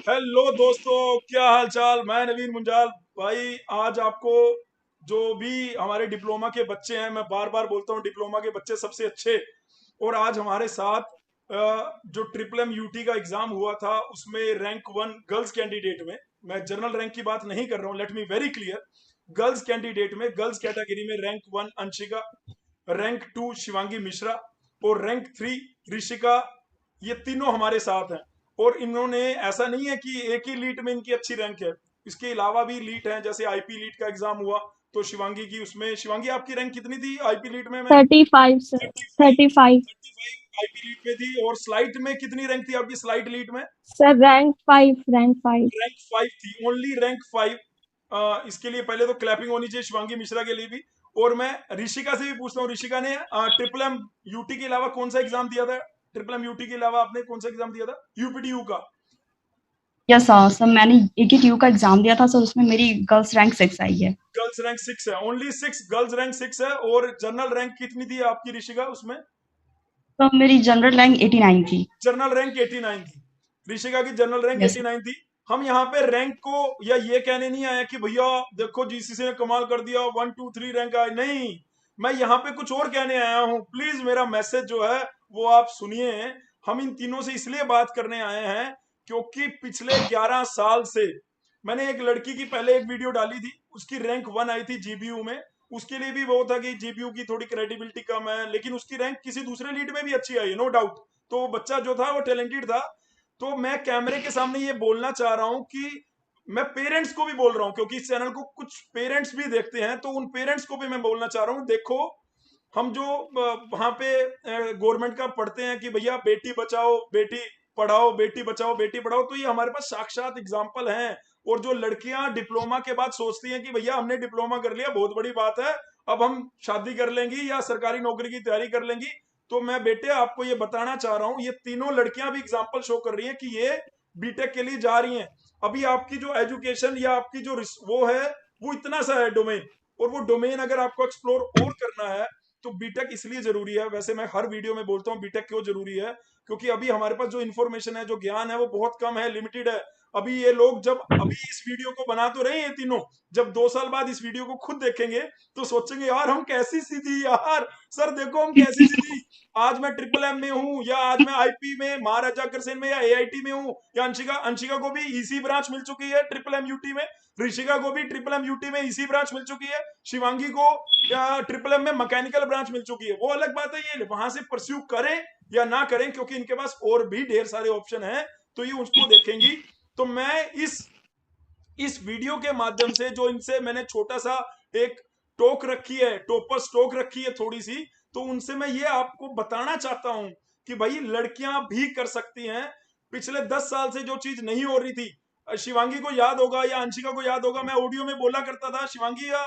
Hello दोस्तों, क्या हाल चाल। मैं नवीन मुंजाल भाई। आज आपको जो भी हमारे डिप्लोमा के बच्चे हैं, मैं बार बार बोलता हूँ डिप्लोमा के बच्चे सबसे अच्छे। और आज हमारे साथ जो ट्रिपल एम यूटी का एग्जाम हुआ था उसमें रैंक वन गर्ल्स कैंडिडेट में, मैं जनरल रैंक की बात नहीं कर रहा हूँ, let me very clear. Girls candidate में, गर्ल्स कैटेगरी में rank one Anshika, rank to Shivangi Mishra और रैंक थ्री ऋषिका, ये तीनों हमारे साथ हैं। और इन्होंने, ऐसा नहीं है कि एक ही लीट में इनकी अच्छी रैंक है, इसके अलावा भी लीट है। जैसे आईपी लीट का एग्जाम हुआ तो शिवांगी की, उसमें शिवांगी आपकी रैंक कितनी थी आईपी लीट में? मैं 35 सर। 35, 35 35 आईपी लीट में थी। और स्लाइट में कितनी रैंक थी आपकी स्लाइट लीट में? सर। रैंक 5। रैंक 5 थी, ओनली रैंक 5। इसके लिए पहले तो क्लैपिंग होनी चाहिए शिवांगी मिश्रा के लिए भी। और मैं ऋषिका से भी पूछता हूँ, ऋषिका ने ट्रिपल एम यूटी के अलावा कौन सा एग्जाम दिया था? ट्रिपल एम यूटी के अलावा आपने कौन सा एग्जाम दिया था यूपीटीयू का? यस सर, मैंने AKTU का एग्जाम दिया था सर, उसमें मेरी गर्ल्स रैंक 6 आई है। गर्ल्स रैंक 6 है, ओनली 6, गर्ल्स रैंक 6 है। और जनरल रैंक कितनी थी आपकी ऋषिका उसमें? तो मेरी जनरल रैंक 89 थी। जनरल रैंक 89 थी ऋषिका की, जनरल रैंक यस सर। 89 थी। हम यहाँ पे रैंक को या ये कहने नहीं आया कि भैया देखो जीसीसी ने कमाल कर दिया, 1 2 3 रैंक आए, नहीं। मैं यहाँ पे कुछ और कहने आया हूँ, प्लीज मेरा मैसेज जो है वो आप सुनिए। हम इन तीनों से इसलिए बात करने आए हैं क्योंकि पिछले 11 साल से मैंने एक लड़की की पहले एक वीडियो डाली थी, उसकी रैंक 1 आई थी जीबीयू में। उसके लिए भी वो था कि जीबीयू की थोड़ी क्रेडिबिलिटी कम है, लेकिन उसकी रैंक किसी दूसरे लीड में भी अच्छी आई है, नो डाउट। तो वो बच्चा जो था वो टैलेंटेड था। तो मैं कैमरे के सामने ये बोलना चाह रहा हूँ कि मैं पेरेंट्स को भी बोल रहा हूँ, क्योंकि इस चैनल को कुछ पेरेंट्स भी देखते हैं, तो उन पेरेंट्स को भी मैं बोलना चाह रहा हूँ, देखो हम जो वहां पे गवर्नमेंट का पढ़ते हैं कि भैया बेटी बचाओ बेटी पढ़ाओ, बेटी बचाओ बेटी पढ़ाओ, तो ये हमारे पास साक्षात एग्जाम्पल हैं। और जो लड़कियां डिप्लोमा के बाद सोचती हैं कि भैया हमने डिप्लोमा कर लिया, बहुत बड़ी बात है, अब हम शादी कर लेंगी या सरकारी नौकरी की तैयारी कर लेंगी। तो मैं बेटे आपको ये बताना चाह रहा हूँ, ये तीनों लड़कियां भी एग्जाम्पल शो कर रही हैं कि ये बीटेक के लिए जा रही हैं। अभी आपकी जो एजुकेशन या आपकी जो वो है, वो इतना सा है डोमेन। और वो डोमेन अगर आपको एक्सप्लोर और करना है तो बीटेक इसलिए जरूरी है। वैसे मैं हर वीडियो में बोलता हूँ बीटेक क्यों जरूरी है, क्योंकि अभी हमारे पास जो इन्फॉर्मेशन है, जो ज्ञान है, वो बहुत कम है, लिमिटेड है। अभी ये लोग जब अभी इस वीडियो को बना तो रहे हैं ये तीनों, जब 2 साल बाद इस वीडियो को खुद देखेंगे तो सोचेंगे यार हम कैसी सी थी यार, सर देखो हम कैसी सी थी। आज मैं ट्रिपल एम में हूँ, या आज मैं आईपी में महाराजा अग्रसेन में या एआईटी में हूँ, या अंशिका अंशिका को भी ईसी ब्रांच मिल चुकी है ट्रिपल एम यूटी में, ऋषिका को भी ट्रिपल एम यूटी में ईसी ब्रांच मिल चुकी है, शिवांगी को ट्रिपल एम में मैकेनिकल ब्रांच मिल चुकी है। वो अलग बात है, ये वहां से परस्यू करें या ना करें, क्योंकि इनके पास और भी ढेर सारे ऑप्शन हैं, तो ये उसको देखेंगी। तो मैं इस वीडियो के माध्यम से जो इनसे मैंने छोटा सा एक टोक रखी है, टोपर स्टोक रखी है थोड़ी सी, तो उनसे मैं ये आपको बताना चाहता हूं कि भाई लड़कियां भी कर सकती हैं। पिछले 10 साल से जो चीज नहीं हो रही थी, शिवांगी को याद होगा या अंशिका को याद होगा, मैं ऑडियो में बोला करता था, शिवांगी या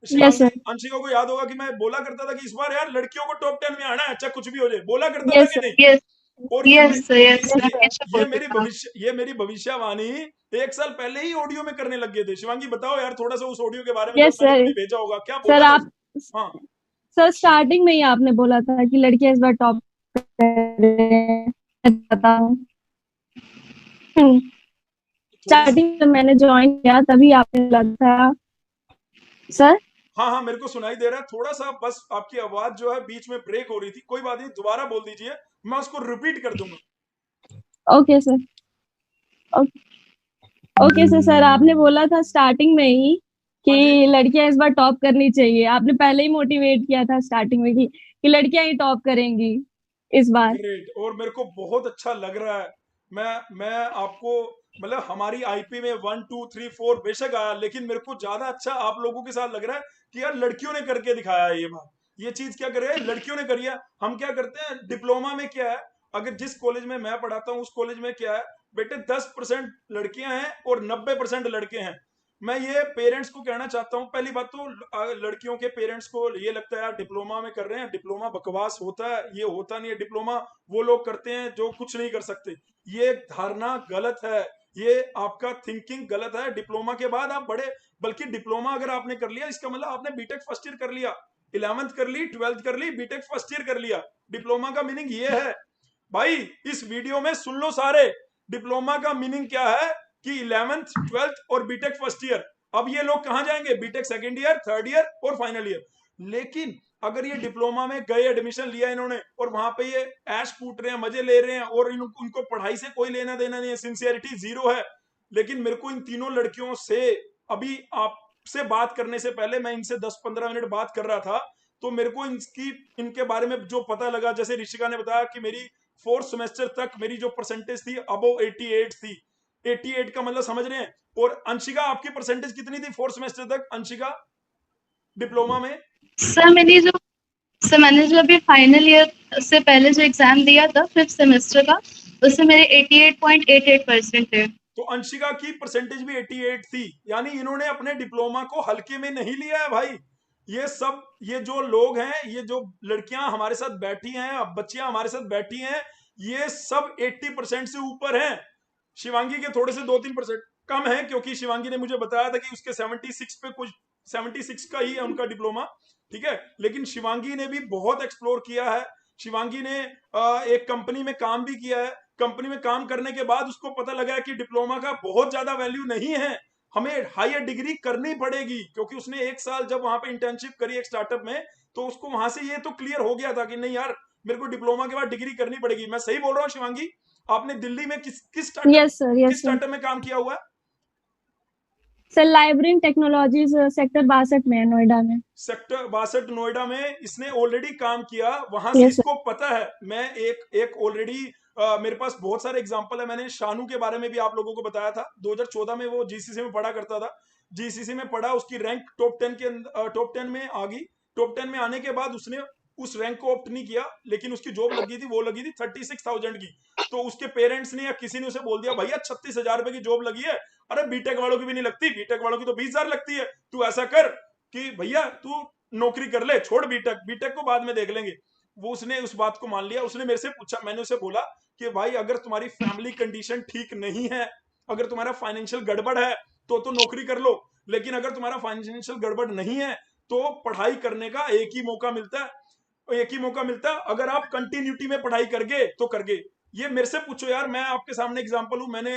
यस शिवांगी सर। अंशिका को याद होगा कि मैं बोला करता था कि इस बार यार लड़कियों को टॉप 10 में आना है, चाहे कुछ भी हो जाए, बोला करता था यस कि सर। नहीं? यस। और यस सर। यस ये, सर। ये मेरी भविष्यवाणी 1 साल पहले ही ऑडियो में करने लग गए थे। शिवांगी बताओ यार थोड़ा सा उस ऑडियो के बारे में, जब यस मैंने सर। कभी भेजा होगा, क्या सर बोला था आप उसमें? हाँ, सर स्टार्टिंग में ही आपने बोला था कि लड़कियां इस बार टॉप कर रहे हैं। मैं बताऊं, थोड़ी सी। स्टार्टिंग में मैंने ज्वाइन किया तभी आपने बोला था सर। हाँ हाँ, मेरे को सुनाई दे रहा है थोड़ा सा, बस आपकी आवाज जो है बीच में ब्रेक हो रही थी, कोई बात नहीं, दोबारा बोल दीजिए, मैं उसको रिपीट कर दूंगा। Okay sir. Okay sir. Sir आपने बोला था स्टार्टिंग में ही हाँ जी। कि लड़कियां इस बार टॉप करनी चाहिए। आपने पहले ही मोटिवेट किया था स्टार्टिंग में कि लड़कियां ही टॉप करेंगी इस बार। ग्रेट, और मेरे को बहुत अच्छा लग रहा है। मैं आपको, मतलब हमारी आईपी में 1 2 3 4 बेशक आया, लेकिन मेरे को ज्यादा अच्छा आप लोगों के साथ लग रहा है कि यार लड़कियों ने करके दिखाया है ये बात। ये चीज क्या करे, लड़कियों ने करी है। हम क्या करते हैं डिप्लोमा में, क्या है, अगर जिस कॉलेज में मैं पढ़ाता हूँ उस कॉलेज में क्या है, बेटे 10% लड़कियां हैं और 90% लड़के हैं। मैं ये पेरेंट्स को कहना चाहता हूँ, पहली बात तो लड़कियों के पेरेंट्स को ये लगता है यार डिप्लोमा में कर रहे हैं, डिप्लोमा बकवास होता है, ये होता नहीं है डिप्लोमा, वो लोग करते हैं जो कुछ नहीं कर सकते। ये धारणा गलत है, ये आपका थिंकिंग गलत है। डिप्लोमा के बाद आप बड़े, बल्कि डिप्लोमा अगर आपने कर लिया इसका मतलब आपने बीटेक फर्स्ट ईयर कर लिया, 11th कर ली, 12th कर ली, बीटेक फर्स्ट ईयर कर लिया। डिप्लोमा का मीनिंग ये है भाई। इस वीडियो में सुन लो सारे, डिप्लोमा का मीनिंग क्या है कि 11th 12th और बीटेक फर्स्ट ईयर। अब ये लोग कहाँ जाएंगे? B Tech second year, third year और फाइनल ईयर। लेकिन अगर ये डिप्लोमा में गए, एडमिशन लिया इन्होंने और वहां पे ये ऐश कूट रहे हैं, मजे ले रहे हैं और उनको पढ़ाई से कोई लेना देना नहीं है, सिंसियरिटी जीरो है। लेकिन मेरे को इन तीनों लड़कियों से, अभी आपसे बात करने से पहले मैं इनसे 10-15 मिनट बात कर रहा था, तो मेरे को इनके बारे में जो पता लगा, जैसे ऋषिका ने बताया कि मेरी फोर्थ सेमेस्टर तक मेरी जो परसेंटेज थी अबव 88 थी। 88 का मतलब समझ रहे हैं? और अंशिका, आपकी परसेंटेज कितनी थी फोर्थ सेमेस्टर तक अंशिका, डिप्लोमा में? सर मैंने जो अभी फाइनल ईयर से पहले जो एग्जाम दिया था फिफ्थ सेमेस्टर का, उससे मेरे 88.88% है। तो अंशिका की परसेंटेज भी 88 थी। यानी इन्होंने अपने डिप्लोमा को हल्के में नहीं लिया है भाई। ये जो लोग हैं, ये जो लड़कियां हमारे साथ बैठी हैं, बच्चियां हमारे साथ बैठी हैं, ये सब 80% से ऊपर हैं। शिवांगी के थोड़े से 2-3% कम है, क्योंकि शिवांगी ने मुझे बताया था कि उसके 76 पे कुछ 76 का ही है उनका डिप्लोमा, ठीक है। लेकिन शिवांगी ने भी बहुत एक्सप्लोर किया है। शिवांगी ने एक कंपनी में काम भी किया है। कंपनी में काम करने के बाद उसको पता लगा कि डिप्लोमा का बहुत ज्यादा वैल्यू नहीं है, हमें हायर डिग्री करनी पड़ेगी। क्योंकि उसने 1 साल जब वहां पे इंटर्नशिप करी एक स्टार्टअप में, तो उसको वहां से ये तो क्लियर हो गया था कि नहीं यार, मेरे को डिप्लोमा के बाद डिग्री करनी पड़ेगी। मैं सही बोल रहा हूँ शिवांगी? आपने दिल्ली में किस yes sir, yes sir. Startup में काम किया हुआ है? सर लाइब्रेरी टेक्नोलॉजीज सेक्टर 62 में है, नोएडा में। सेक्टर 62 नोएडा में इसने ऑलरेडी काम किया, वहां से यस सर। इसको पता है। मैं एक ऑलरेडी मेरे पास बहुत सारे एग्जांपल है। मैंने शानू के बारे में भी आप लोगों को बताया था। 2014 में वो जीसीसी में पढ़ा करता था। जीसीसी में पढ़ा, उसकी रैंक टॉप 10 में आ गई। टॉप 10 में आने के बाद उसने उस रैंक को ऑप्ट नहीं किया, लेकिन उसकी जॉब लगी थी, वो लगी थी 36,000 की। तो उसके पेरेंट्स ने या किसी ने उसे बोल दिया, भैया 36,000 रुपए की जॉब लगी है, अरे बीटेक वालों की भी नहीं लगती, बीटेक वालों की तो 20,000 लगती है, तू ऐसा कर कि भैया तू नौकरी कर ले, छोड़ बीटेक, बीटेक को बाद में देख लेंगे। वो उसने उस बात को मान लिया। उसने मेरे से पूछा, मैंने उसे बोला कि भाई अगर तुम्हारी फैमिली कंडीशन ठीक नहीं है, अगर तुम्हारा फाइनेंशियल गड़बड़ है तो नौकरी कर लो, लेकिन अगर तुम्हारा फाइनेंशियल गड़बड़ नहीं है तो पढ़ाई करने का एक ही मौका मिलता है, एक ही मौका मिलता है। अगर आप कंटिन्यूटी में पढ़ाई करगे तो करगे। ये मेरे से पूछो यार, मैं आपके सामने एग्जांपल हूं। मैंने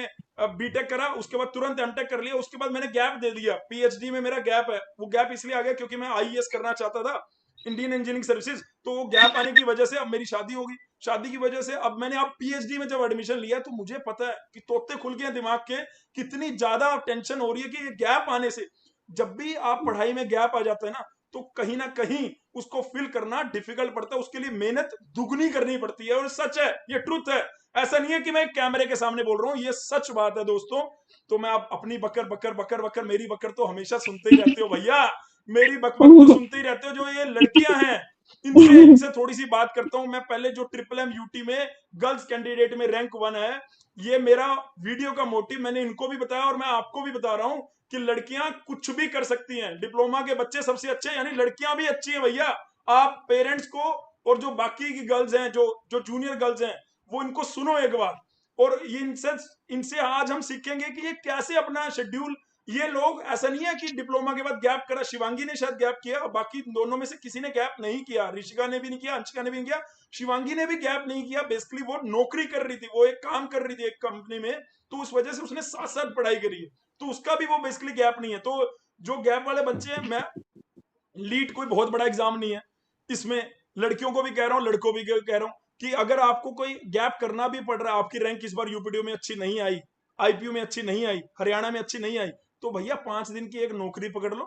बीटेक करा, उसके बाद तुरंत एमटेक कर लिया, उसके बाद मैंने गैप दे दिया, पीएचडी में मेरा गैप है। वो गैप इसलिए आ गया क्योंकि मैं आईएएस करना चाहता था, इंडियन इंजीनियरिंग सर्विसेज। तो वो गैप आने की वजह से अब मेरी शादी होगी, शादी की वजह से अब मैंने अब पीएचडी में जब एडमिशन लिया, तो मुझे पता है कि तोते खुल गए दिमाग के, कितनी ज्यादा टेंशन हो रही है कि ये गैप आने से। जब भी आप पढ़ाई में गैप आ जाता है ना, तो कहीं ना कहीं उसको फिल करना डिफिकल्ट पड़ता है, उसके लिए मेहनत दुगनी करनी पड़ती है। और सच है, ये ट्रुथ है। ऐसा नहीं है कि मैं कैमरे के सामने बोल रहा हूं, ये सच बात है दोस्तों। तो मैं आप अपनी बकर बकर बकर बकर, मेरी बकर तो हमेशा सुनते ही रहते हो भैया, मेरी बकबक तो सुनते ही रहते हो। जो ये लड़कियां हैं, इनसे थोड़ी सी बात करता हूं मैं। पहले जो ट्रिपल एम यूटी में गर्ल्स कैंडिडेट में रैंक 1 है, ये मेरा वीडियो का मोटिव, मैंने इनको भी बताया और मैं आपको भी बता रहा हूं कि लड़कियां कुछ भी कर सकती हैं। डिप्लोमा के बच्चे सबसे अच्छे हैं, यानी लड़कियां भी अच्छी हैं भैया। आप पेरेंट्स को और जो बाकी की गर्ल्स हैं, जो जो जूनियर गर्ल्स हैं, वो इनको सुनो एक बार। और ये इनसे आज हम सीखेंगे कि ये कैसे अपना शेड्यूल, ये लोग, ऐसा नहीं है कि डिप्लोमा के बाद गैप करा। शिवांगी ने शायद गैप किया, और बाकी दोनों में से किसी ने गैप नहीं किया। ऋषिका ने भी नहीं किया, अंशिका ने भी नहीं किया, शिवांगी ने भी गैप नहीं किया। बेसिकली वो नौकरी कर रही थी, वो एक काम कर रही थी एक कंपनी में, तो उस वजह से उसने साथ साथ पढ़ाई करी है। तो उसका भी वो बेसिकली गैप नहीं है। तो जो गैप वाले बच्चे हैं, मैं लीड कोई बहुत बड़ा एग्जाम नहीं है इसमें, लड़कियों को भी कह रहा हूँ, लड़कों भी कह रहा हूँ कि अगर आपको कोई गैप करना भी पड़ रहा है, आपकी रैंक इस बार यूपीडीओ में अच्छी नहीं आई, आईपीयू में अच्छी नहीं आई, हरियाणा में अच्छी नहीं आई, तो भैया 5 दिन की एक नौकरी पकड़ लो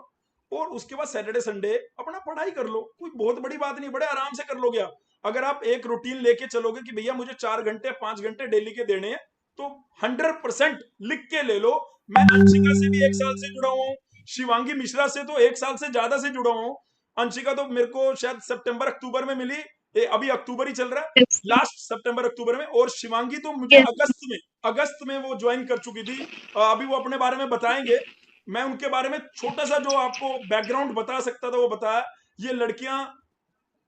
और उसके बाद सैटरडे संडे अपना पढ़ाई कर लो। कोई बहुत बड़ी बात नहीं, बड़े आराम से कर लोगे आप। अगर आप एक रूटीन लेके चलोगे कि भैया मुझे 4 घंटे 5 घंटे डेली के देने हैं, तो 100% लिख के ले लो। मैं अंशिका से भी 1 साल से जुड़ा हुआ हूँ, शिवांगी मिश्रा से तो 1 साल से ज्यादा से जुड़ा हुआ हूँ। अंशिका तो मेरे को शायद सितंबर अक्टूबर में मिली, अभी अक्टूबर ही चल रहा है, लास्ट सितंबर अक्टूबर में। और शिवांगी तो मुझे अगस्त में वो ज्वाइन कर चुकी थी। अभी वो अपने बारे में बताएंगे। मैं उनके बारे में छोटा सा जो आपको बैकग्राउंड बता सकता था वो बताया। ये लड़कियां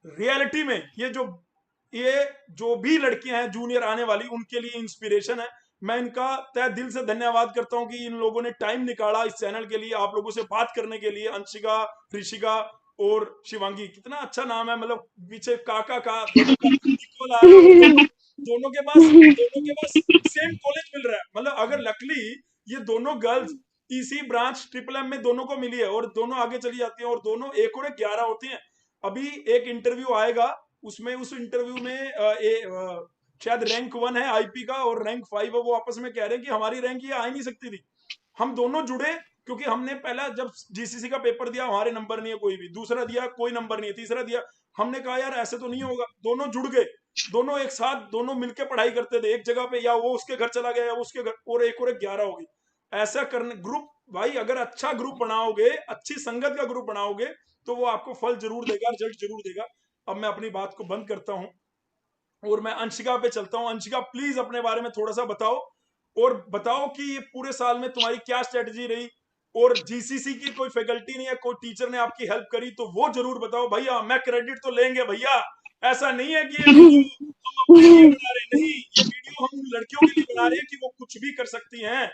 रियलिटी में, ये जो भी लड़कियां हैं जूनियर आने वाली, उनके लिए इंस्पिरेशन है। मैं इनका तहे दिल से धन्यवाद करता हूं कि इन लोगों ने टाइम निकाला इस चैनल के लिए, आप लोगों से बात करने के लिए। अंशिका, ऋषिका और शिवांगी, कितना अच्छा नाम है, मतलब पीछे काका का इक्वल आ रहा है। दोनों के पास सेम कॉलेज मिल रहा है। मतलब अगर लकली ये दोनों गर्ल्स इसी ब्रांच ट्रिपल एम में दोनों को मिली है और दोनों आगे चली जाती हैं और दोनों एक और एक 11 होती हैं। अभी एक इंटरव्यू आएगा, उसमें उस इंटरव्यू में शायद रैंक 1 है आईपी का और रैंक 5 है, वो आपस में कह रहे हैं कि हमारी रैंक ये आ ही नहीं सकती थी। हम दोनों जुड़े क्योंकि हमने पहला जब जीसीसी का पेपर दिया हमारे नंबर नहीं है कोई भी, दूसरा दिया कोई नंबर नहीं है, तीसरा दिया, हमने कहा यार ऐसे तो नहीं होगा, दोनों जुड़ गए, दोनों एक साथ दोनों मिलकर पढ़ाई करते थे एक जगह पे, या वो उसके घर चला गया या वो उसके घर, और एक 11 हो गई। ऐसा करने ग्रुप भाई, अगर अच्छा ग्रुप बनाओगे, अच्छी संगत का ग्रुप बनाओगे तो वो आपको फल जरूर देगा, रिजल्ट जरूर देगा। अब मैं अपनी बात को बंद करता हूँ और मैं अंशिका पे चलता हूँ। अंशिका प्लीज अपने बारे में थोड़ा सा बताओ, और बताओ कि ये पूरे साल में तुम्हारी क्या स्ट्रेटजी रही, और जीसीसी की कोई फैकल्टी नहीं है, कोई टीचर ने आपकी हेल्प करी तो वो जरूर बताओ भैया, मैं क्रेडिट तो लेंगे भैया। ऐसा नहीं है कि ये वीडियो हम अपने लिए बना रहे, नहीं, ये वीडियो हम उन लड़कियों के लिए बना रहे हैं कि वो कुछ भी कर सकती हैं।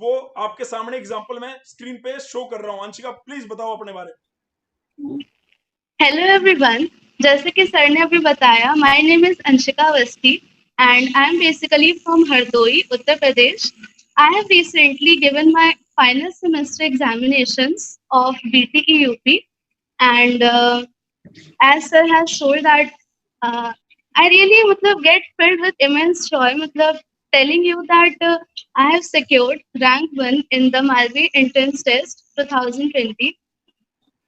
वो आपके सामने एग्जाम्पल मैं स्क्रीन पे शो कर रहा हूँ। अंशिका प्लीज बताओ अपने बारे में। हेलो एवरीवन, जैसे कि सर ने अभी बताया, my name is Anshika Awasthi and I am basically from Hardoi, Uttar Pradesh. I have recently given my final semester examinations of BTE UP, and as sir has told that I really मतलब get filled with immense joy, मतलब telling you that I have secured rank 1 in the Malvi Entrance Test 2020.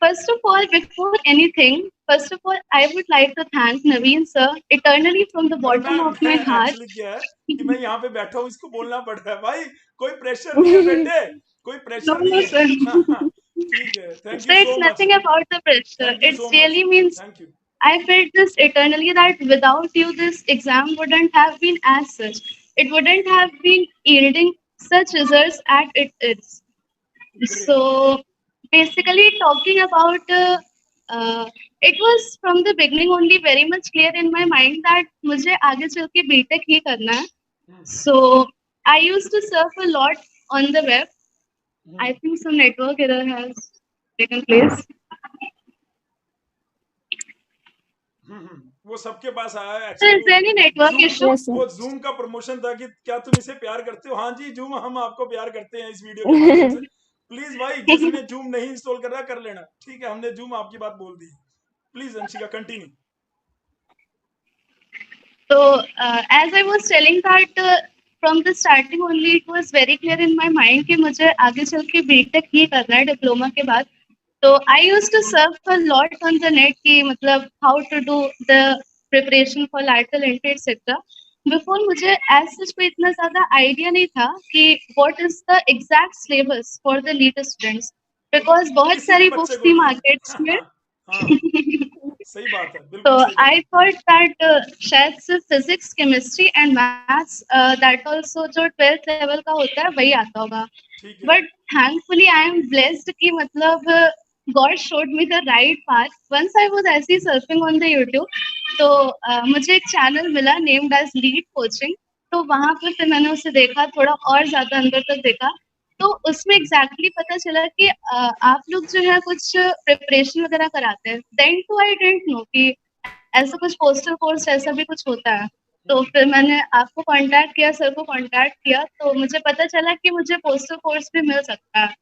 First of all, before anything, first of all, I would like to thank Naveen sir eternally from the वरना bottom of मैं my heart. Actually क्या है कि मैं यहाँ पे बैठा हूँ, इसको बोलना पड़ रहा है भाई, कोई प्रेशर नहीं है बेटे, कोई No, प्रेशर no, नहीं sir. है। ठीक है, thank So you it's so much, nothing about the pressure. Thank you It so much, really means thank you. I felt this eternally that without you, this exam wouldn't have been as such. It wouldn't have been yielding such results at it is. Great. So basically, talking about it was from the beginning only very much clear in my mind that मुझे आगे चल के BTech ही करना है. So I used to surf a lot on the web. I think some network error has taken place. वो सबके पास आया है So actually. is there any network zoom, issue? Yes, sir. वो जूम का प्रमोशन था कि क्या तुम इसे प्यार करते हो। हाँ जी जूम, हम आपको प्यार करते हैं इस वीडियो के माध्यम से। प्लीज भाई, जिसने जूम नहीं इंस्टॉल कर रहा कर लेना, ठीक है, हमने जूम आपकी बात बोल दी। Please Anshika continue. So as I was telling that from the starting only it was very clear in my mind कि मुझे आगे चल के बीटेक ही करना है डिप्लोमा के बाद. So I used to surf a lot on the net कि मतलब how to do the preparation for lateral entry etc. Before मुझे as such कोई इतना ज़्यादा idea नहीं था कि what is the exact syllabus for the NEET students, because बहुत किसी भी सारी बच्चे books को थी नहीं markets है। में. हाँ, सही बात है, So बिल्कुल सही बात I thought that शायद सिर्फ physics, chemistry and maths that also जो 12th level का होता है वही आता होगा. ठीक है। But thankfully I am blessed कि मतलब God showed me the right path. Once I was ऐसे ही surfing on the YouTube, तो मुझे एक channel मिला named as Lead Coaching. तो वहाँ पे फिर मैंने उसे देखा, थोड़ा और ज़्यादा अंदर तक देखा, तो उसमें एग्जैक्टली पता चला कि आप लोग जो है कुछ प्रिपरेशन वगैरह कराते हैं. Then too I didn't know कि ऐसा कुछ पोस्टल कोर्स ऐसा भी कुछ होता है. तो फिर मैंने आपको कांटेक्ट किया, सर को कांटेक्ट किया, तो मुझे पता चला कि मुझे पोस्टल कोर्स भी मिल सकता है.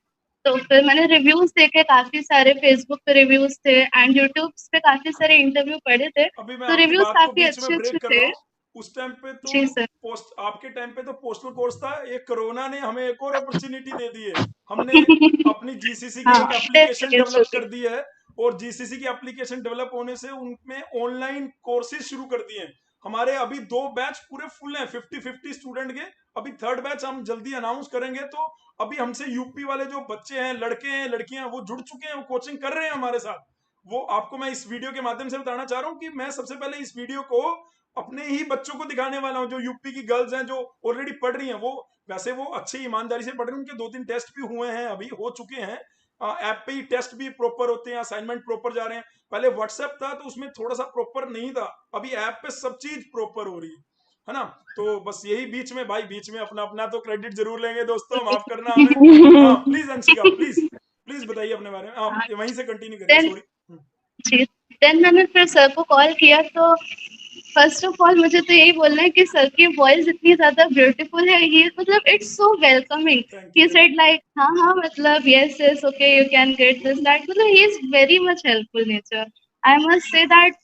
तो फिर मैंने रिव्यूज देखे, काफी सारे फेसबुक पे रिव्यूज थे एंड यूट्यूब पे काफी सारे इंटरव्यू पढ़े थे, अभी मैं तो आपकी रिव्यूज बात को काफी बीच में अच्छे ब्रेक अच्छे कर रहा थे. हूँ। उस टाइम पे तो जी सर. पोस्ट, आपके टाइम पे तो पोस्टल कोर्स था, एक कोरोना ने हमें एक और अपॉर्चुनिटी दे दी है। हमने अपनी जीसीसी की हाँ, एक टेस्ट एप्लीकेशन सीरीज डेवलप होती कर दी है, और जीसीसी की एप्लीकेशन डेवलप होने से उनमें ऑनलाइन कोर्सेज शुरू कर दिए हैं। हमारे अभी 2 बैच पूरे फुल हैं, 50-50 स्टूडेंट के। अभी 3rd बैच हम जल्दी अनाउंस करेंगे। तो अभी हमसे यूपी वाले जो बच्चे हैं, लड़के हैं, लड़कियां, वो जुड़ चुके हैं, वो कोचिंग कर रहे हैं हमारे साथ। वो आपको मैं इस वीडियो के माध्यम से बताना चाह रहा हूँ कि मैं सबसे पहले इस वीडियो को अपने ही बच्चों को दिखाने वाला हूँ, जो यूपी की गर्ल्स हैं, जो ऑलरेडी पढ़ रही हैं। वो वैसे वो अच्छी ईमानदारी से पढ़ रही हैं, उनके 2-3 टेस्ट भी हुए हैं, अभी हो चुके हैं। ऐप पे ही टेस्ट भी प्रॉपर होते हैं, असाइनमेंट प्रॉपर जा रहे हैं। पहले व्हाट्सएप था तो उसमें थोड़ा सा प्रॉपर नहीं था, अभी ऐप पे सब चीज प्रॉपर हो रही है ना। तो बस यही बीच में भाई, बीच में अपना अपना तो क्रेडिट जरूर लेंगे दोस्तों, माफ करना हमें। हाँ प्लीज अंशिका, प्लीज प्लीज बताइए अपने बारे में, आप वहीं से कंटिन्यू करिए, देन सॉरी। जी, देन मैंने फिर सर को कॉल किया, तो फर्स्ट ऑफ ऑल मुझे तो यही बोलना है कि सर की वॉइस इतनी ज्यादा ब्यूटीफुल है, ये मतलब इट्स सो वेलकमिंग। थैंक ही यू। सेड लाइक हाँ हाँ मतलब yes yes okay you can get this that, मतलब he is very much helpful nature. I must say that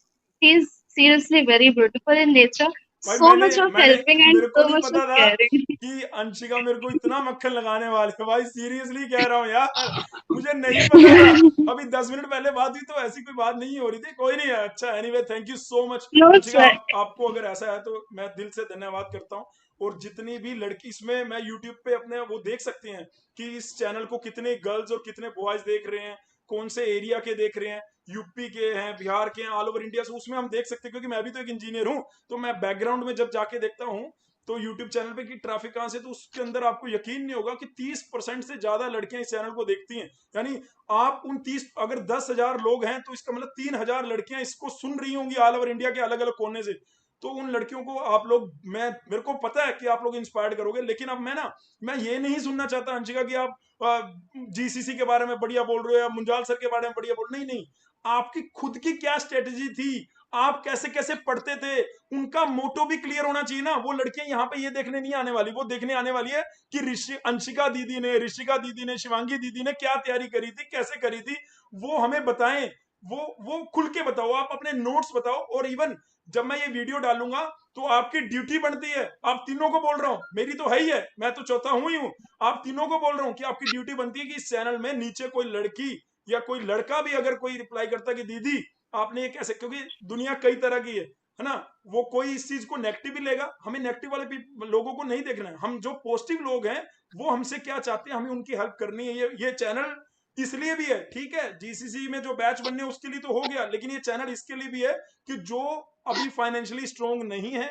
he is seriously very beautiful in nature, भाई so मैंने much of मैंने helping and मेरे को सो नहीं मच ऑफ पता था caring. कि अंशिका मेरे को इतना मक्खन लगाने वाली है, भाई सीरियसली कह रहा हूँ यार, मुझे नहीं पता था। अभी 10 मिनट पहले बात हुई तो ऐसी कोई बात नहीं हो रही थी, कोई नहीं है। अच्छा anyway thank you so much no Anshika, sir. आपको अगर ऐसा है तो मैं दिल से धन्यवाद करता हूँ। और जितनी भी लड़की इसमें मैं यूट्यूब पे अपने वो देख सकते हैं कि इस चैनल को कितने गर्ल्स और कितने बॉयज देख रहे हैं, कौन से एरिया के देख रहे हैं, यूपी के हैं, बिहार के हैं, ऑल ओवर इंडिया से, उसमें हम देख सकते हैं। क्योंकि मैं भी तो एक इंजीनियर हूँ, तो मैं बैकग्राउंड में जब जाके देखता हूँ तो यूट्यूब चैनल पे कि ट्रैफिक कहाँ से, तो उसके अंदर आपको यकीन नहीं होगा कि 30% से ज्यादा लड़कियां इस चैनल को देखती हैं। यानी आप उन 30, अगर 10,000 लोग हैं तो इसका मतलब 3,000 लड़कियां इसको सुन रही होंगी ऑल ओवर इंडिया के अलग अलग कोने से। तो उन लड़कियों को आप लोग, मैं मेरे को पता है कि आप लोग इंस्पायर्ड करोगे, लेकिन अब मैं ये नहीं सुनना चाहता अंशिका कि आप जीसीसी के बारे में बढ़िया बोल रहे हो या मुंजाल सर के बारे में बढ़िया बोल, नहीं नहीं। आपकी खुद की क्या स्ट्रेटेजी थी, आप कैसे कैसे पढ़ते थे, उनका मोटो भी क्लियर होना चाहिए ना। वो लड़कियां यहाँ पे ये देखने नहीं आने वाली, वो देखने आने वाली है कि ऋषि अंशिका दीदी ने, ऋषिका दीदी ने, शिवांगी दीदी ने क्या तैयारी करी थी, कैसे करी थी, वो हमें बताएं। वो खुल के बताओ, आप अपने नोट्स बताओ। और इवन जब मैं ये वीडियो डालूंगा तो आपकी ड्यूटी बनती है, आप तीनों को बोल रहा हूं, मेरी तो है ही है, मैं तो चौथा हूं ही हूं, आप तीनों को बोल रहा हूं कि आपकी ड्यूटी बनती है कि इस चैनल में नीचे कोई लड़की या कोई लड़का भी अगर कोई रिप्लाई करता है कि दीदी आपने ये कैसे, क्योंकि दुनिया कई तरह की है ना, वो कोई इस चीज को नेगेटिव भी लेगा, हमें नेगेटिव वाले लोगों को नहीं देखना है। हम जो पॉजिटिव लोग हैं वो हमसे क्या चाहते हैं, हमें उनकी हेल्प करनी है। ये चैनल इसलिए भी है, ठीक है, जीसीसी में जो बैच बनने उसके लिए तो हो गया, लेकिन ये चैनल इसके लिए भी है कि जो अभी फाइनेंशियली स्ट्रोंग नहीं है,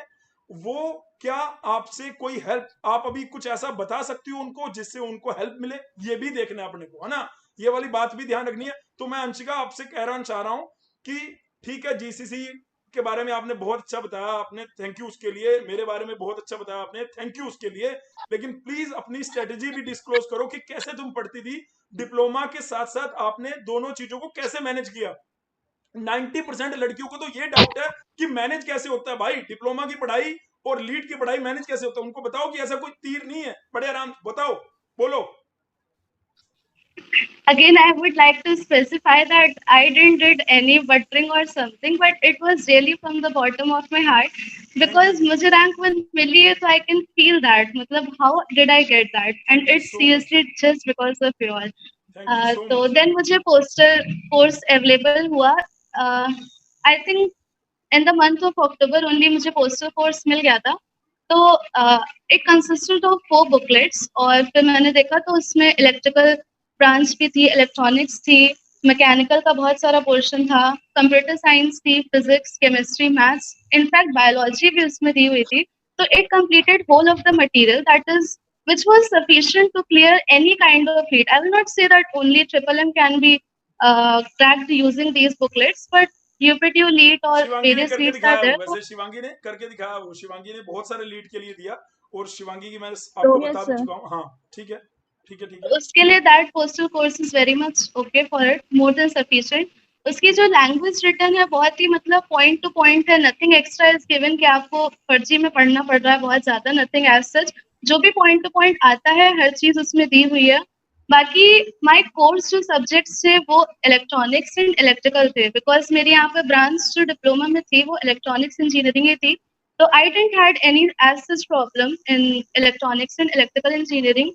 वो क्या आपसे कोई हेल्प, आप अभी कुछ ऐसा बता सकती हो उनको जिससे उनको हेल्प मिले, ये भी देखना है अपने को, है ना। ये वाली बात भी ध्यान रखनी है। तो मैं अंशिका आपसे कहना चाह रहा हूं कि ठीक है, जीसीसी के बारे में आपने बहुत अच्छा बताया, आपने थैंक यू उसके लिए, मेरे बारे में बहुत अच्छा बताया आपने, थैंक यू उसके लिए। लेकिन प्लीज अपनी स्ट्रेटेजी भी डिस्क्लोज करो कि कैसे तुम पढ़ती थी, डिप्लोमा के साथ साथ आपने दोनों चीजों को कैसे मैनेज किया। 90% लड़कियों को तो ये डाउट है कि मैनेज कैसे होता है भाई, डिप्लोमा की पढ़ाई और लीड की पढ़ाई मैनेज कैसे होता है। उनको बताओ कि ऐसा कोई तीर नहीं है, बड़े आराम बताओ, बोलो। Again, I would like to specify that I didn't did any buttering or something, but it was really from the bottom of my heart thank because you, मुझे rank 1 मिली है, so I can feel that. मतलब how did I get that? And thank you it's so much, seriously just because of you all. Thank you सो तो much. then मुझे poster course available हुआ। I think in the month of October only मुझे poster course मिल गया था। तो it consisted of 4 booklets और फिर मैंने देखा तो उसमें इलेक्ट्रिकल ब्रांच भी थी, इलेक्ट्रॉनिक्स थी, मैकेनिकल का बहुत सारा पोर्शन था, कंप्यूटर साइंस थी, physics, chemistry, maths, in fact biology भी उसमें दी हुई थी। तो it completed whole of the material that is which was sufficient to clear any kind of heat. I will not say that only Triple M can be cracked using these booklets, but UPTU LEET or Shivangi ने various करके LEETs are दिखाया वो, there. वैसे शिवांगी ने करके दिखाया वो, शिवांगी ने बहुत सारे लीड के लिए दिया, और शिवांगी की मैं तो आपको बता यस भी सर। चुका हूँ। हाँ ठीक है, ठीक है, ठीक है। उसके लिए that postal course is very much okay for it, more than sufficient. उसकी जो लैंग्वेज रिटर्न है बहुत ही मतलब पॉइंट टू पॉइंट है, नथिंग एक्स्ट्रा इज गिवन कि आपको फर्जी में पढ़ना पड़ रहा है बहुत ज्यादा, नथिंग एज सच। जो भी पॉइंट टू पॉइंट आता है हर चीज उसमें दी हुई है। बाकी माय कोर्स जो सब्जेक्ट्स थे वो इलेक्ट्रॉनिक्स एंड इलेक्ट्रिकल थे, बिकॉज मेरी यहाँ पे ब्रांच जो डिप्लोमा में थी वो इलेक्ट्रॉनिक्स इंजीनियरिंग ही थी। तो I didn't had any as such problem in electronics and electrical engineering.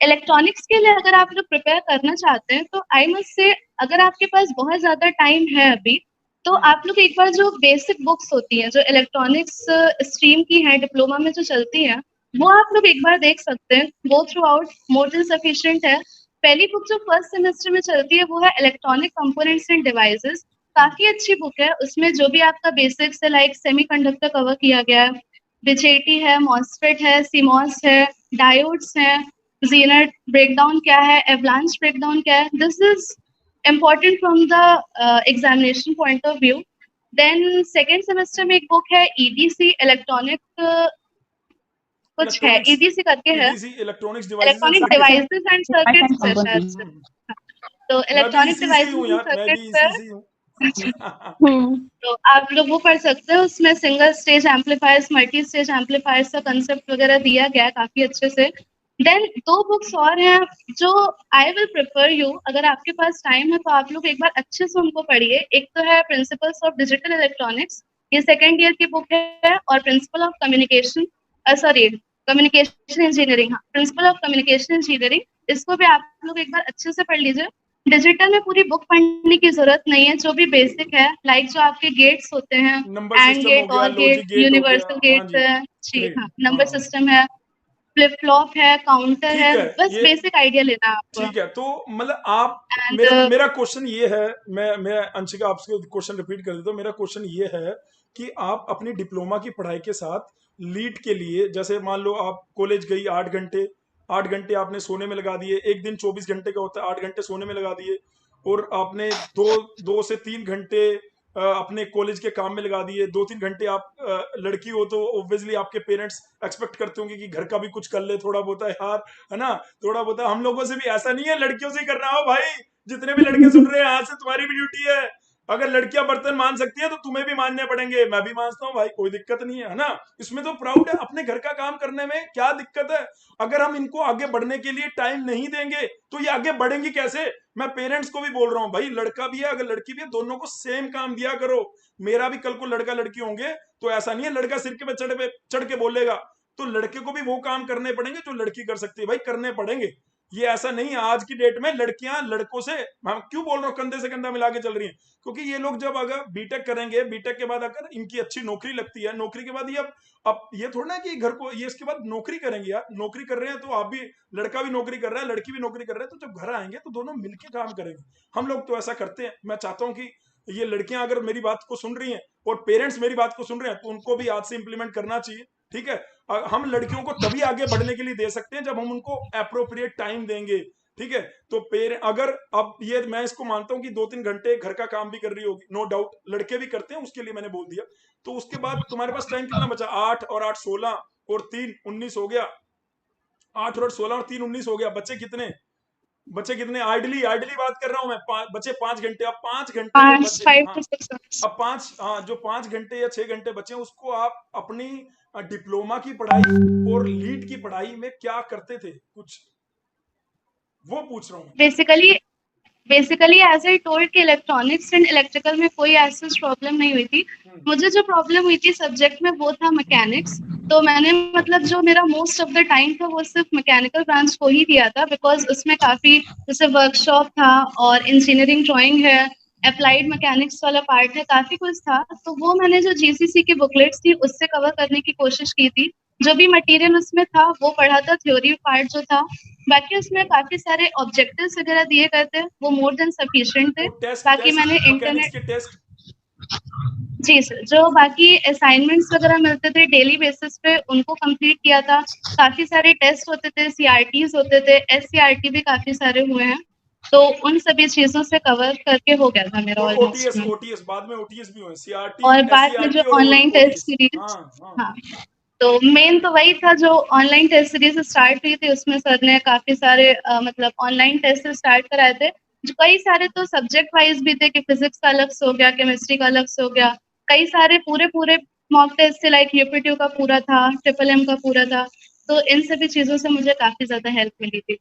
Electronics के लिए अगर आप लोग प्रिपेयर करना चाहते हैं तो आई मस्ट से अगर आपके पास बहुत ज्यादा टाइम है अभी, तो आप लोग एक बार जो बेसिक बुक्स होती हैं जो इलेक्ट्रॉनिक्स स्ट्रीम की हैं डिप्लोमा में जो चलती हैं, वो आप लोग एक बार देख सकते हैं, go through out, more than sufficient है। पहली बुक जो फर्स्ट सेमेस्टर में चलती है वो है इलेक्ट्रॉनिक कंपोनेंट्स एंड डिवाइसेस, काफी अच्छी बुक है। उसमें जो भी आपका बेसिक्स है लाइक सेमीकंडक्टर कवर किया गया है, बीजेटी है, मॉसफेट है, सीमॉस है, डायोड्स हैं, Zener breakdown क्या है, avalanche breakdown क्या है. This is important from the examination point of view. Then second semester में एक book है EDC electronic कुछ है इलेक्ट्रॉनिक्स, EDC करके है, EDC electronics devices and electronic circuits. devices and circuits है शायद से। तो मैं भी electronic इसी से ही हूँ devices and यार, मैं भी circuits है। इसी से ही हूँ। हम्म। तो आप लोग वो पढ़ सकते हो, उसमें single stage amplifiers, multi stage amplifiers का कंसेप्ट वगैरह दिया गया है काफी अच्छे से। देन 2 बुक्स और हैं जो आई विल प्रेफर यू, अगर आपके पास टाइम है तो आप लोग एक बार अच्छे से उनको पढ़िए। एक तो है प्रिंसिपल्स ऑफ डिजिटल इलेक्ट्रॉनिक्स, ये सेकेंड ईयर की बुक है, और principle of communication, sorry, communication engineering, हाँ, प्रिंसिपल ऑफ कम्युनिकेशन इंजीनियरिंग, इसको भी आप लोग एक बार अच्छे से पढ़ लीजिए। डिजिटल में पूरी बुक पढ़ने की जरूरत नहीं है, जो भी बेसिक है, लाइक जो आपके गेट्स होते हैं, नंबर एंड सिस्टम हो गेट, गया, और गेट, लॉजिक गेट हो गया, यूनिवर्सल हाँ गेट्स जी, है जी, ग्रेट, हाँ, हाँ नंबर हाँ, सिस्टम है, फ्लिप फ्लॉप है, काउंटर ठीक है, है। बस ये बेसिक आइडिया लेना है आपको। ठीक है, तो मतलब आप, एंड मेरा मेरा क्वेश्चन ये है, मैं अंशिका आपसे क्वेश्चन रिपीट कर देता हूँ। मेरा क्वेश्चन ये है कि आप अपनी डिप्लोमा की पढ़ाई के साथ लीट के लिए, जैसे मान लो आप कॉलेज गई 8 घंटे, 8 घंटे आपने सोने में लगा दिए, एक दिन 24 घंटे का होता है, 8 घंटे सोने में लगा दिए, और आपने 2 से 3 घंटे अपने कॉलेज के काम में लगा दिए, 2-3 घंटे आप लड़की हो तो ऑब्वियसली आपके पेरेंट्स एक्सपेक्ट करते होंगे कि घर का भी कुछ कर ले थोड़ा बहुत यार, है ना, थोड़ा बहुत। हम लोगों से भी ऐसा नहीं है लड़कियों से ही करना हो भाई, जितने भी लड़के सुन रहे हैं आज से तुम्हारी भी ड्यूटी है। अगर लड़कियां बर्तन मान सकती हैं तो तुम्हें भी मानने पड़ेंगे, मैं भी मानता हूँ भाई, कोई दिक्कत नहीं है ना, इसमें तो प्राउड है अपने घर का काम करने में, क्या दिक्कत है। अगर हम इनको आगे बढ़ने के लिए टाइम नहीं देंगे तो ये आगे बढ़ेंगी कैसे। मैं पेरेंट्स को भी बोल रहा हूँ भाई, लड़का भी है अगर लड़की भी है, दोनों को सेम काम दिया करो। मेरा भी कल को लड़का लड़की होंगे तो ऐसा नहीं है लड़का सिर के पे चढ़ के बोलेगा, तो लड़के को भी वो काम करने पड़ेंगे जो लड़की कर सकती है, भाई करने पड़ेंगे। ये ऐसा नहीं है आज की डेट में लड़कियां लड़कों से, मैं क्यों बोल रहा हूँ कंधे से कंधा मिला के चल रही हैं, क्योंकि ये लोग जब अगर बीटेक करेंगे, बीटेक के बाद अगर इनकी अच्छी नौकरी लगती है, नौकरी के बाद ये अब ये थोड़ा ना कि घर को ये इसके बाद नौकरी करेंगे, यार नौकरी कर रहे हैं तो आप भी, लड़का भी नौकरी कर रहा है, लड़की भी नौकरी कर रहे हैं, तो जब घर आएंगे तो दोनों मिलके काम करेंगे। हम लोग तो ऐसा करते हैं। मैं चाहता हूँ कि ये लड़कियां अगर मेरी बात को सुन रही हैं और पेरेंट्स मेरी बात को सुन रहे हैं तो उनको भी आज से इंप्लीमेंट करना चाहिए, ठीक है। हम लड़कियों को तभी आगे बढ़ने के लिए दे सकते हैं जब हम उनको अप्रोप्रिएट टाइम देंगे, ठीक है। तो अगर अब ये मैं इसको मानता हूँ कि 2-3 घंटे घर का काम भी कर रही होगी, नो डाउट लड़के भी करते हैं, उसके लिए मैंने बोल दिया। तो उसके बाद तुम्हारे पास टाइम कितना बचा, 8 और 8 16 और 3 19 हो गया, 8 और 16 और 3 19 हो गया, बचे कितने आइडली आइडली बात कर रहा हूं मैं, बचे 5 घंटे। अब 5 घंटे जो 5 बचे, 5 हाँ, to 6 hours। अब जो 5 घंटे या 6 घंटे बचे हैं उसको आप अपनी डिप्लोमा की पढ़ाई और लीड की पढ़ाई में क्या करते थे कुछ, वो पूछ रहा हूँ basically basically as I told कि इलेक्ट्रॉनिक्स एंड इलेक्ट्रिकल में कोई ऐसी प्रॉब्लम नहीं हुई थी। मैं। मुझे जो प्रॉब्लम हुई थी सब्जेक्ट में वो था मैकेनिक्स। तो मैंने मतलब जो मेरा मोस्ट ऑफ द टाइम था वो सिर्फ मैकेनिकल ब्रांच को ही दिया था, बिकॉज उसमें काफी जैसे वर्कशॉप था और इंजीनियरिंग ड्राइंग है, अप्लाइड मैकेनिक्स वाला पार्ट है, काफी कुछ था। तो वो मैंने जो जीसीसी की बुकलेट्स थी उससे कवर करने की कोशिश की थी। जो भी मटेरियल उसमें था वो पढ़ा था, थ्योरी पार्ट जो था। बाकी उसमें काफी सारे ऑब्जेक्टिव्स वगैरह दिए गए थे, वो मोर देन सफिशिएंट थे। वो टेस्ट बाकी टेस्ट मैंने मैकेनिक्स इंटरनेट, के टेस्ट। जी सर, जो बाकी असाइनमेंट्स वगैरह मिलते थे डेली बेसिस पे उनको कंप्लीट किया था। काफी सारे टेस्ट होते थे, सीआरटीज होते थे, एससीआरटी भी काफी सारे हुए हैं। तो उन सभी चीजों से कवर करके हो गया था मेरा और ऑलमोस्ट ओटीएस में। ओटीएस बाद में ओटीएस भी हुए, सीआरटी, और बाद में जो एससीआरटी और ऑनलाइन टेस्ट ओटीएस, हाँ सीरीज, हाँ। हाँ, तो मेन तो वही था जो ऑनलाइन टेस्ट सीरीज स्टार्ट हुई थी, उसमें सर ने काफी सारे मतलब ऑनलाइन टेस्ट स्टार्ट कराए थे। जो कई सारे तो सब्जेक्ट वाइज भी थे कि फिजिक्स का अलग से हो गया, केमिस्ट्री का अलग से हो गया, कई सारे पूरे पूरे मॉक टेस्ट थे, लाइक यूपीट्यू का पूरा था, ट्रिपल एम का पूरा था। तो इन सभी चीजों से मुझे काफी ज्यादा हेल्प मिली थी।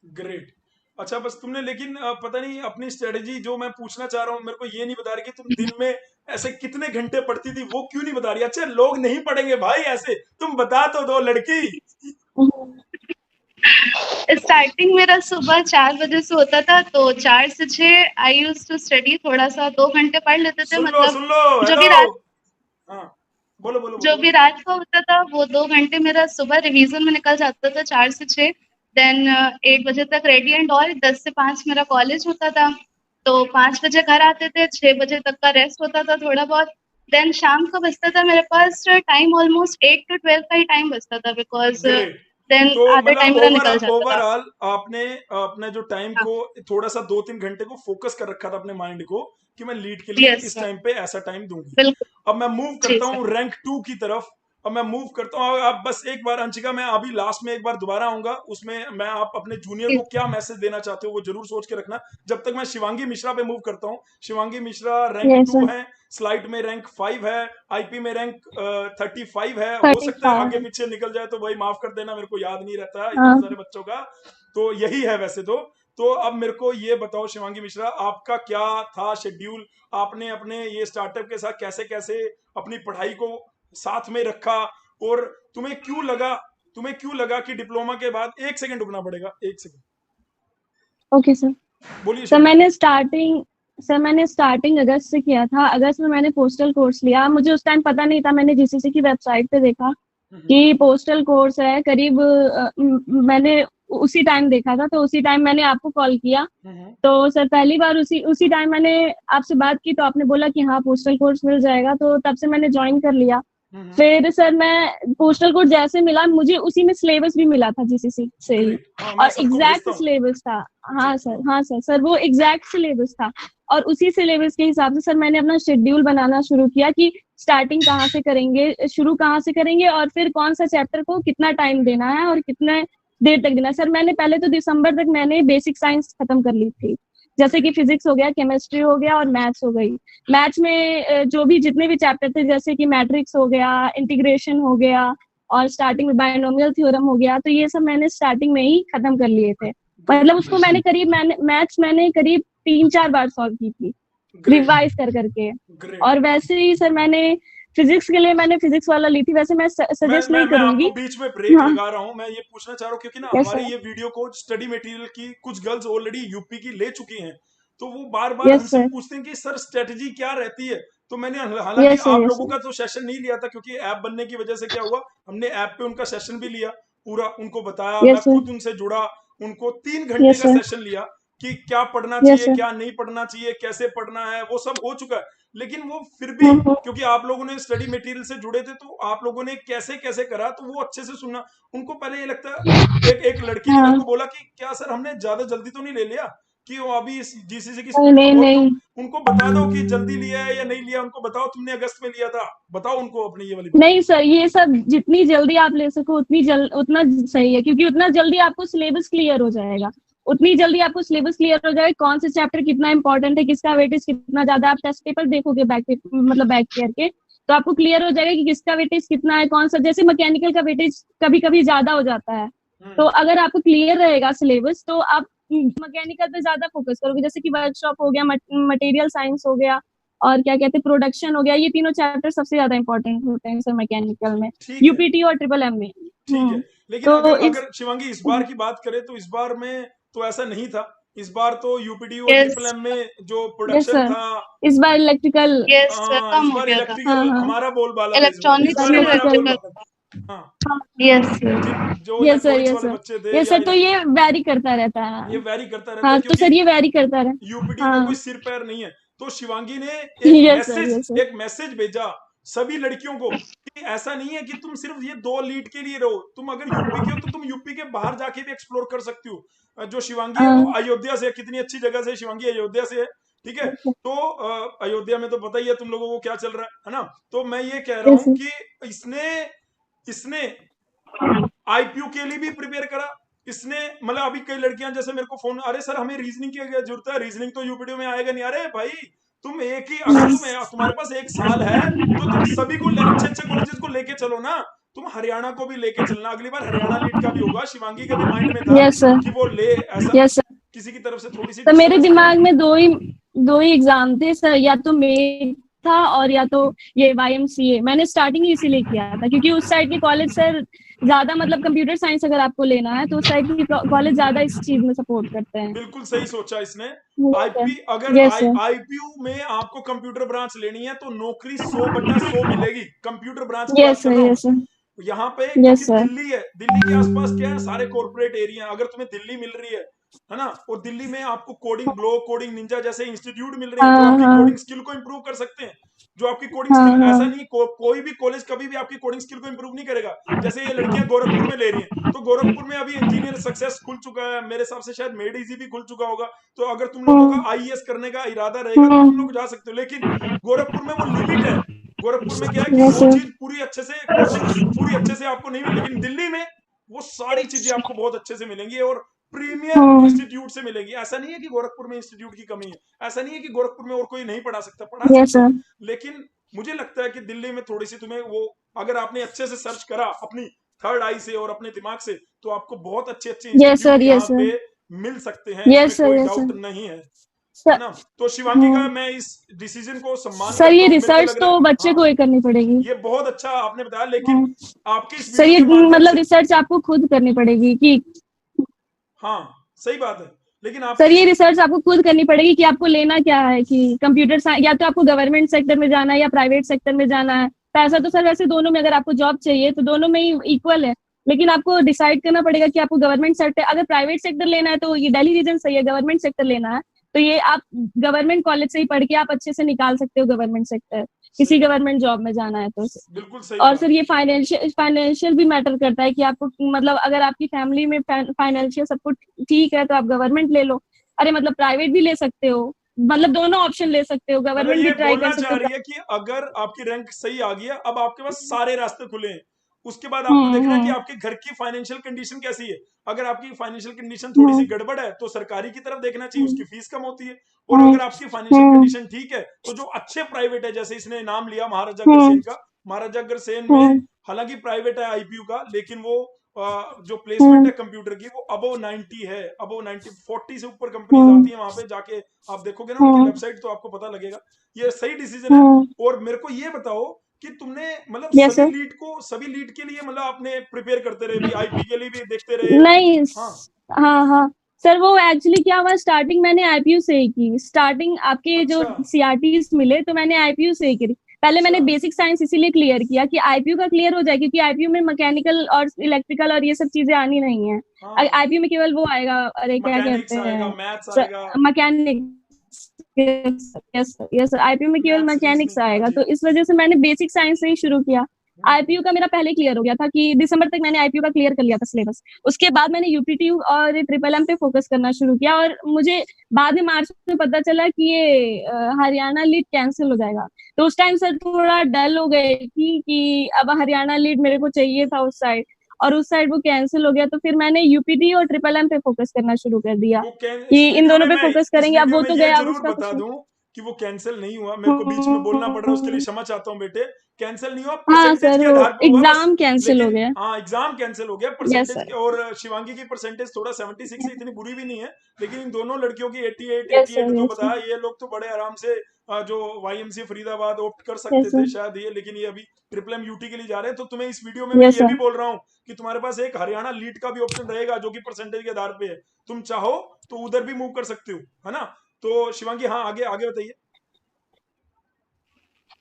ग्रेट। अच्छा बस तुमने लेकिन पता नहीं अपनी स्ट्रेटेजी, जो मैं पूछना चाह रहा हूँ मेरे को ये नहीं बता रही कि तुम दिन में ऐसे कितने घंटे पढ़ती थी, वो क्यों नहीं बता रही। अच्छा लोग नहीं पढ़ेंगे भाई ऐसे, तुम बता तो दो लड़की। स्टार्टिंग मेरा सुबह 4 बजे से होता था, तो 4 से 6 आई यूज टू स्टडी, थोड़ा सा 2 घंटे पढ़ लेते थे, मतलब सुन लो, जो हेलो, भी रात हाँ, बोलो बोलो जो बोलो भी बोलो। रात का होता था वो 2 घंटे मेरा सुबह रिवीजन में निकल जाता था, 4 से 6। देन 8 बजे तक रेडी एंड ऑल, 10 से 5 मेरा कॉलेज होता था। तो 5 बजे घर आते थे, 6 बजे तक का रेस्ट होता था थोड़ा बहुत। देन शाम को बचता था मेरे पास टाइम, ऑलमोस्ट 8 to 12 का ही टाइम बचता था, बिकॉज ग्रेट। देन तो आधा मतलब टाइम मेरा निकल जाता था। ओवरऑल आपने अपने जो टाइम हाँ, को थोड़ा सा 2-3 घंटे को फोकस कर रखा था अपने माइंड को कि मैं लीड के लिए यस इस सर, टाइम पे ऐसा टाइम दूंगी। बिल्कुल। अब मैं मूव जी करता सर। हूँ रैंक 2 की तरफ। अब मैं मूव करता हूँ। आप बस एक बार अंशिका, मैं अभी लास्ट में एक बार दोबारा आऊंगा, उसमें मैं आप अपने जूनियर को क्या मैसेज देना चाहते हो वो जरूर सोच के रखना। जब तक मैं शिवांगी मिश्रा पे मूव करता हूँ। Shivangi Mishra rank yes 2 sir. है, स्लाइड में रैंक 5 है, आईपी में रैंक 35 है। हो सकता है आगे 35। पीछे निकल जाए तो भाई माफ कर देना, मेरे को याद नहीं रहता इतने हाँ सारे बच्चों का। तो यही है वैसे तो अब मेरे को ये बताओ शिवांगी मिश्रा, आपका क्या था शेड्यूल? आपने अपने ये स्टार्टअप के साथ कैसे कैसे अपनी पढ़ाई को साथ में रखा, और तुम्हें क्यों लगा कि डिप्लोमा के बाद, एक सेकंड रुकना पड़ेगा, एक सेकंड, ओके सर। बोलिए सर शिवांगी। मैंने स्टार्टिंग अगस्त से किया था। अगस्त में मैंने पोस्टल कोर्स लिया। मुझे उस टाइम पता नहीं था, मैंने जीसीसी की वेबसाइट पे देखा कि पोस्टल कोर्स है करीब मैंने उसी टाइम देखा था, तो उसी टाइम मैंने आपको कॉल किया। तो सर पहली बार उसी टाइम मैंने आपसे बात की, तो आपने बोला कि हाँ पोस्टल कोर्स मिल जाएगा, तो तब से मैंने ज्वाइन कर लिया। फिर सर मैं पोस्टल कोर्स जैसे मिला, मुझे उसी में सिलेबस भी मिला था जीसीसी से ही, ग्रेट, हाँ मैं और सबको एग्जैक्ट भेजता हूँ। सिलेबस था। जी हाँ सर, हाँ सर, सर वो एग्जैक्ट सिलेबस था। और उसी सिलेबस के हिसाब से सर मैंने अपना शेड्यूल बनाना शुरू किया कि स्टार्टिंग कहाँ से करेंगे, शुरू कहाँ से करेंगे, और फिर कौन सा चैप्टर को कितना टाइम देना है और कितने देर तक देना है। सर मैंने पहले तो दिसंबर तक मैंने बेसिक साइंस खत्म कर ली थी, जैसे कि फिजिक्स हो गया, केमिस्ट्री हो गया और मैथ्स हो गई। मैथ्स में जो भी जितने भी चैप्टर थे, जैसे कि मैट्रिक्स हो गया, इंटीग्रेशन हो गया, और स्टार्टिंग में बायनोमियल थ्योरम हो गया, तो ये सब मैंने स्टार्टिंग में ही खत्म कर लिए थे। ग्रेट मतलब उसको मैंने करीब 3-4 बार सॉल्व की थी, ग्रेट रिवाइज कर करके। ग्रेट। और वैसे ही सर मैंने फिजिक्स के लिए मैंने फिजिक्स वाला ली थी। वैसे मैं सजेस्ट नहीं मैं आपको करूंगी। बीच में ब्रेक हाँ। लगा रहा हूं, मैं ये पूछना चाह रहा हूं क्योंकि ना यस हमारे सर। ये वीडियो को स्टडी मटेरियल की कुछ गर्ल्स ऑलरेडी यूपी की ले चुकी हैं, तो वो बार बार यस हमसे सर। पूछते हैं कि सर स्ट्रेटजी क्या रहती है। तो मैंने हालांकि यस सर। आप यस लोगों सर। का तो सेशन नहीं लिया था, क्योंकि ऐप बनने की वजह से क्या हुआ, हमने ऐप पे उनका सेशन भी लिया, पूरा उनको बताया, मैं यस सर। खुद उनसे जुड़ा, उनको 3 घंटे यस का सर। सेशन लिया कि क्या पढ़ना यस चाहिए सर। क्या नहीं पढ़ना चाहिए, कैसे पढ़ना है, वो सब हो चुका है। लेकिन वो फिर भी, क्योंकि आप लोगों ने स्टडी मटेरियल से जुड़े थे, तो आप लोगों ने कैसे कैसे करा, तो वो अच्छे से सुनना। उनको पहले ये लगता है, एक लड़की ने मेरे हाँ। को बोला कि क्या सर हमने ज्यादा जल्दी तो नहीं ले लिया, कि वो अभी इस जीसीसी की नहीं स्पीड तो नहीं बहुत नहीं। कम। उनको बता दो कि जल्दी लिया है या नहीं लिया, उनको बताओ तुमने अगस्त में लिया था, बताओ उनको अपनी ये वाली बात। नहीं सर, ये सब जितनी जल्दी आप ले सको उतना सही है, क्योंकि उतना जल्दी आपको सिलेबस क्लियर हो जाएगा। उतनी जल्दी आपको सिलेबस क्लियर हो जाएगा, कौन से चैप्टर कितना इंपॉर्टेंट है, किसका वेटेज कितना ज्यादा। आप टेस्ट पेपर देखोगे बैक करके, तो आपको क्लियर हो जाएगा कि किसका वेटेज कितना है, कौन सा। जैसे मैकेनिकल का वेटेज कभी कभी ज्यादा हो जाता है, तो अगर आपको क्लियर रहेगा सिलेबस, तो आप मैकेनिकल पे ज्यादा फोकस करोगे। जैसे कि वर्कशॉप हो गया, मटेरियल साइंस हो गया, और क्या कहते हैं प्रोडक्शन हो गया, ये तीनों चैप्टर सबसे ज्यादा इंपॉर्टेंट होते हैं सर मैकेनिकल में, ठीक है, यूपीटी और ट्रिपल एम में। ठीक है। लेकिन तो अगर इस अगर शिवांगी इस बार की बात करें, तो इस बार में तो ऐसा नहीं था। इस बार तो यूपीडी और ट्रिपल यस एम में जो यस प्रोडक्शन सर, था, इस बार इलेक्ट्रिकल। यस हाँ कम इस हो बार गया था। हाँ इलेक्ट्रिकल हाँ। हमारा बोलबाला था, इस इलेक्ट्रॉनिक्स सर बार में हमारा इलेक्ट्रिकल। इलेक्ट्रिकल बोलबाला था। हाँ, था। यस जो यस सर। इलेक्ट्रॉनिक्स यस वाले सर। बच्चे थे यस या सर, तो ये वैरी करता रहता ये है। वैरी करता रहता है, हाँ तो क्योंकि सर ये वैरी करता रहे। यूपीडी का कोई हाँ। सिर पैर नहीं है। तो शिवांगी ने यस सर। Yes sir. एक मैसेज भेजा सभी लड़कियों को कि ऐसा नहीं है कि तुम सिर्फ ये 2 लीड के लिए रहो, तुम अगर यूपी के हो तो तुम यूपी के बाहर जाके भी एक्सप्लोर कर सकती हो। जो शिवांगी है वो हाँ। अयोध्या से है, कितनी अच्छी जगह से शिवांगी अयोध्या से है, ठीक है। तो अयोध्या में तो पता ही है तुम लोगों को क्या चल रहा है ना। तो मैं ये कह रहा यस हूं सर। कि इसने इसने आईपीयू के लिए भी प्रिपेयर करा। इसने मतलब अभी कई लड़कियां जैसे मेरे को फोन, अरे सर हमें रीजनिंग की क्या जरूरत है, रीजनिंग तो यूपीडी में आएगा नहीं। अरे भाई तुम एक ही, अगर तुम्हारे पास 1 साल है तो तुम सभी को अच्छे अच्छे कॉलेजेस को लेके चलो ना। तुम हरियाणा को भी लेके चलना, अगली बार हरियाणा लीड का भी होगा। शिवांगी के भी माइंड में था यस सर। कि वो ले, ऐसा यस सर। किसी की तरफ से थोड़ी सी तो मेरे डिस्टर्बेंस आए। दिमाग में दो ही एग्जाम थे सर, या तो मेट था और या तो ये वाईएमसीए। मैंने स्टार्टिंग ही इसीलिए किया था, क्योंकि उस साइड के कॉलेज सर ज्यादा, मतलब कंप्यूटर साइंस अगर आपको लेना है तो उस साइड की कॉलेज ज्यादा इस चीज में सपोर्ट करते हैं। बिल्कुल सही सोचा इसने। अगर यस सर। आईपीयू में आपको कंप्यूटर ब्रांच लेनी है तो नौकरी 100/100 मिलेगी। कंप्यूटर ब्रांच की बात यस कर सर। रहा हूँ यस सर। यहाँ पे, यस क्योंकि सर। दिल्ली है, दिल्ली के आसपास क्या है, सारे कॉर्पोरेट एरिया है। अगर तुम्हें दिल्ली मिल रही है ना, और दिल्ली में आपको कोडिंग ब्लॉक, कोडिंग निंजा जैसे इंस्टीट्यूट मिल रहे हैं जो हाँ आपकी हाँ। कोडिंग स्किल को इंप्रूव कर सकते हैं। जो आपकी कोडिंग हाँ स्किल, हाँ। ऐसा नहीं कोई भी कॉलेज कभी भी आपकी कोडिंग स्किल को इंप्रूव नहीं करेगा। जैसे ये लड़कियां गोरखपुर में ले रही हैं, तो गोरखपुर में अभी इंजीनियर सक्सेस खुल चुका है, मेरे हिसाब से शायद मेड इजी भी खुल चुका होगा। तो अगर तुम लोगों का आईएएस करने का इरादा रहेगा तो तुम लोग जा सकते हो, लेकिन गोरखपुर में वो लिमिट है। गोरखपुर में क्या है कि Yes, वो sir. चीज पूरी अच्छे से कोचिंग पूरी अच्छे से आपको नहीं मिली, लेकिन दिल्ली में वो सारी चीजें आपको बहुत अच्छे से मिलेंगी और प्रीमियर Hmm. इंस्टीट्यूट से मिलेगी। ऐसा नहीं है कि गोरखपुर में इंस्टीट्यूट की कमी है, ऐसा नहीं है कि गोरखपुर में और कोई नहीं पढ़ा सकता, पढ़ा Yes, सकता है, sir. लेकिन मुझे लगता है कि दिल्ली में थोड़ी सी तुम्हें वो, अगर आपने अच्छे से सर्च करा अपनी थर्ड आई से और अपने दिमाग से, तो आपको बहुत अच्छे अच्छे Yes, sir. इंस्टीट्यूट यहाँ Yes, sir. पे मिल सकते हैं, Yes, इसमें sir. कोई Yes, sir. डाउट नहीं है Sir. ना। तो शिवांगी का Hmm. मैं इस डिसीजन को सम्मान सर करता ये हूँ, मेरे को रिसर्च लग रहा तो है बच्चे को हाँ ही करनी पड़ेगी। ये बहुत अच्छा आपने बताया, लेकिन हाँ। आपके इस सर वीडियो ये के माध्यम मतलब से रिसर्च आपको खुद करनी पड़ेगी कि हाँ सही बात है, लेकिन सर आपके ये रिसर्च आपको खुद करनी पड़ेगी कि आपको लेना क्या है, कि कंप्यूटर साइंस या तो आपको गवर्नमेंट सेक्टर में जाना है या प्राइवेट सेक्टर में जाना है। पैसा तो सर वैसे दोनों में, अगर आपको जॉब चाहिए तो दोनों में ही इक्वल है, लेकिन आपको डिसाइड करना पड़ेगा कि आपको गवर्नमेंट सेक्टर, अगर प्राइवेट सेक्टर लेना है तो ये दिल्ली रीजन सही है, गवर्नमेंट सेक्टर लेना है तो ये आप गवर्नमेंट कॉलेज से ही पढ़ के आप अच्छे से निकाल सकते हो गवर्नमेंट सेक्टर, किसी सही बात, गवर्नमेंट जॉब में जाना है तो। बिल्कुल सही और बात, सर ये फाइनेंशियल भी मैटर करता है कि आपको मतलब अगर आपकी फैमिली में फाइनेंशियल सब कुछ ठीक है तो आप गवर्नमेंट ले लो, अरे मतलब प्राइवेट भी ले सकते हो, मतलब दोनों ऑप्शन ले सकते हो, मतलब गवर्नमेंट भी ये ट्राई कर बोलना सकते चाह हो। रही है कि अगर आपकी रैंक सही आ गई है, अब आपके पास सारे रास्ते खुले हैं, उसके बाद आपको देखना है कि हम्म। आपके घर की फाइनेंशियल कंडीशन कैसी है। अगर आपकी फाइनेंशियल कंडीशन थोड़ी सी गड़बड़ है तो सरकारी की तरफ देखना चाहिए, उसकी फीस कम होती है। और हम्म। अगर आपकी फाइनेंशियल हम्म। कंडीशन ठीक है तो जो अच्छे प्राइवेट है, जैसे इसने नाम लिया महाराजा हम्म। अग्रसेन का, महाराजा अग्रसेन में हम्म। हालांकि प्राइवेट है आईपीयू का, लेकिन वो जो प्लेसमेंट हम्म। है कंप्यूटर की वो अबव 90 है, अबव 90 40 से ऊपर कंपनीज हम्म। आती है वहां पे जाके आप देखोगे ना उनकी हम्म। वेबसाइट तो आपको पता लगेगा। ये सही डिसीजन है। हम्म। और मेरे को ये बताओ कि तुमने मतलब यस सर। सभी लीड के लिए मतलब आपने प्रिपेयर करते रहे भी, आईपी के लिए भी देखते रहे? नहीं। हाँ हाँ हाँ सर, वो एक्चुअली क्या हुआ, स्टार्टिंग मैंने आईपीयू से ही की, स्टार्टिंग आपके जो अच्छा सीआरटीज मिले तो मैंने आईपीयू से ही की। पहले अच्छा मैंने बेसिक साइंस इसीलिए क्लियर किया कि आईपीयू का क्लियर हो जाए, क्योंकि आईपीयू में मैकेनिकल और इलेक्ट्रिकल और ये सब चीजें आनी नहीं है। हाँ, आईपीयू में केवल वो आएगा, अरे क्या कहते मैकेनिक्स आएगा, हैं, मैथ्स आएगा, मैकेनिक्स। यस यस, आईपीयू में केवल मैथ्स मैकेनिक्स रीजनिंग, हाँ आएगा, जी। तो इस वजह से मैंने बेसिक साइंस से ही शुरू किया। आईपीयू का मेरा पहले क्लियर हो गया था कि दिसंबर तक मैंने आईपीयू का क्लियर कर लिया था सिलेबस। उसके बाद मैंने यूपीटी और ट्रिपल एम पे फोकस करना शुरू किया, और मुझे बाद में मार्च में पता चला कि ये हरियाणा लीड कैंसिल हो जाएगा। तो उस टाइम सर थोड़ा डल हो गए कि अब हरियाणा लीड मेरे को चाहिए था उस साइड, और उस साइड वो कैंसिल हो गया, तो फिर मैंने यूपीटी और ट्रिपल एम पे फोकस करना शुरू कर दिया वो कि इन दोनों पे फोकस इस करेंगे। अब वीडियो वो में तो ये गया, अब जरूर उसका बता कुछ नहीं। दूं कि वो कैंसिल नहीं हुआ, मेरे को बीच में बोलना पड़ रहा है उसके लिए क्षमा चाहता हूँ बेटे। कैंसिल नहीं हुआ, हाँ परसेंटेज सर, के वो आधार पे हुआ बस। एग्जाम कैंसिल हो लेकिन गया। हाँ एग्जाम कैंसिल हो गया यस परसेंटेज सर। के, और शिवांगी की परसेंटेज थोड़ा 76 है, इतनी बुरी भी नहीं है, लेकिन इन दोनों लड़कियों की 88 यस 88 सर। जो यस सर। बताया, ये लोग तो बड़े आराम से जो वाईएमसी फरीदाबाद ऑप्ट कर सकते यस थे सर। शायद ये, लेकिन ये अभी ट्रिपल एम यूटी के लिए जा रहे हैं। तो तुम्हें इस वीडियो में मैं यस ये भी सर। बोल रहा हूँ कि तुम्हारे पास एक हरियाणा लीड का भी ऑप्शन रहेगा जो कि परसेंटेज के आधार पे है, तुम चाहो तो उधर भी मूव कर सकते हो, है ना। तो शिवांगी हाँ आगे आगे बताइए।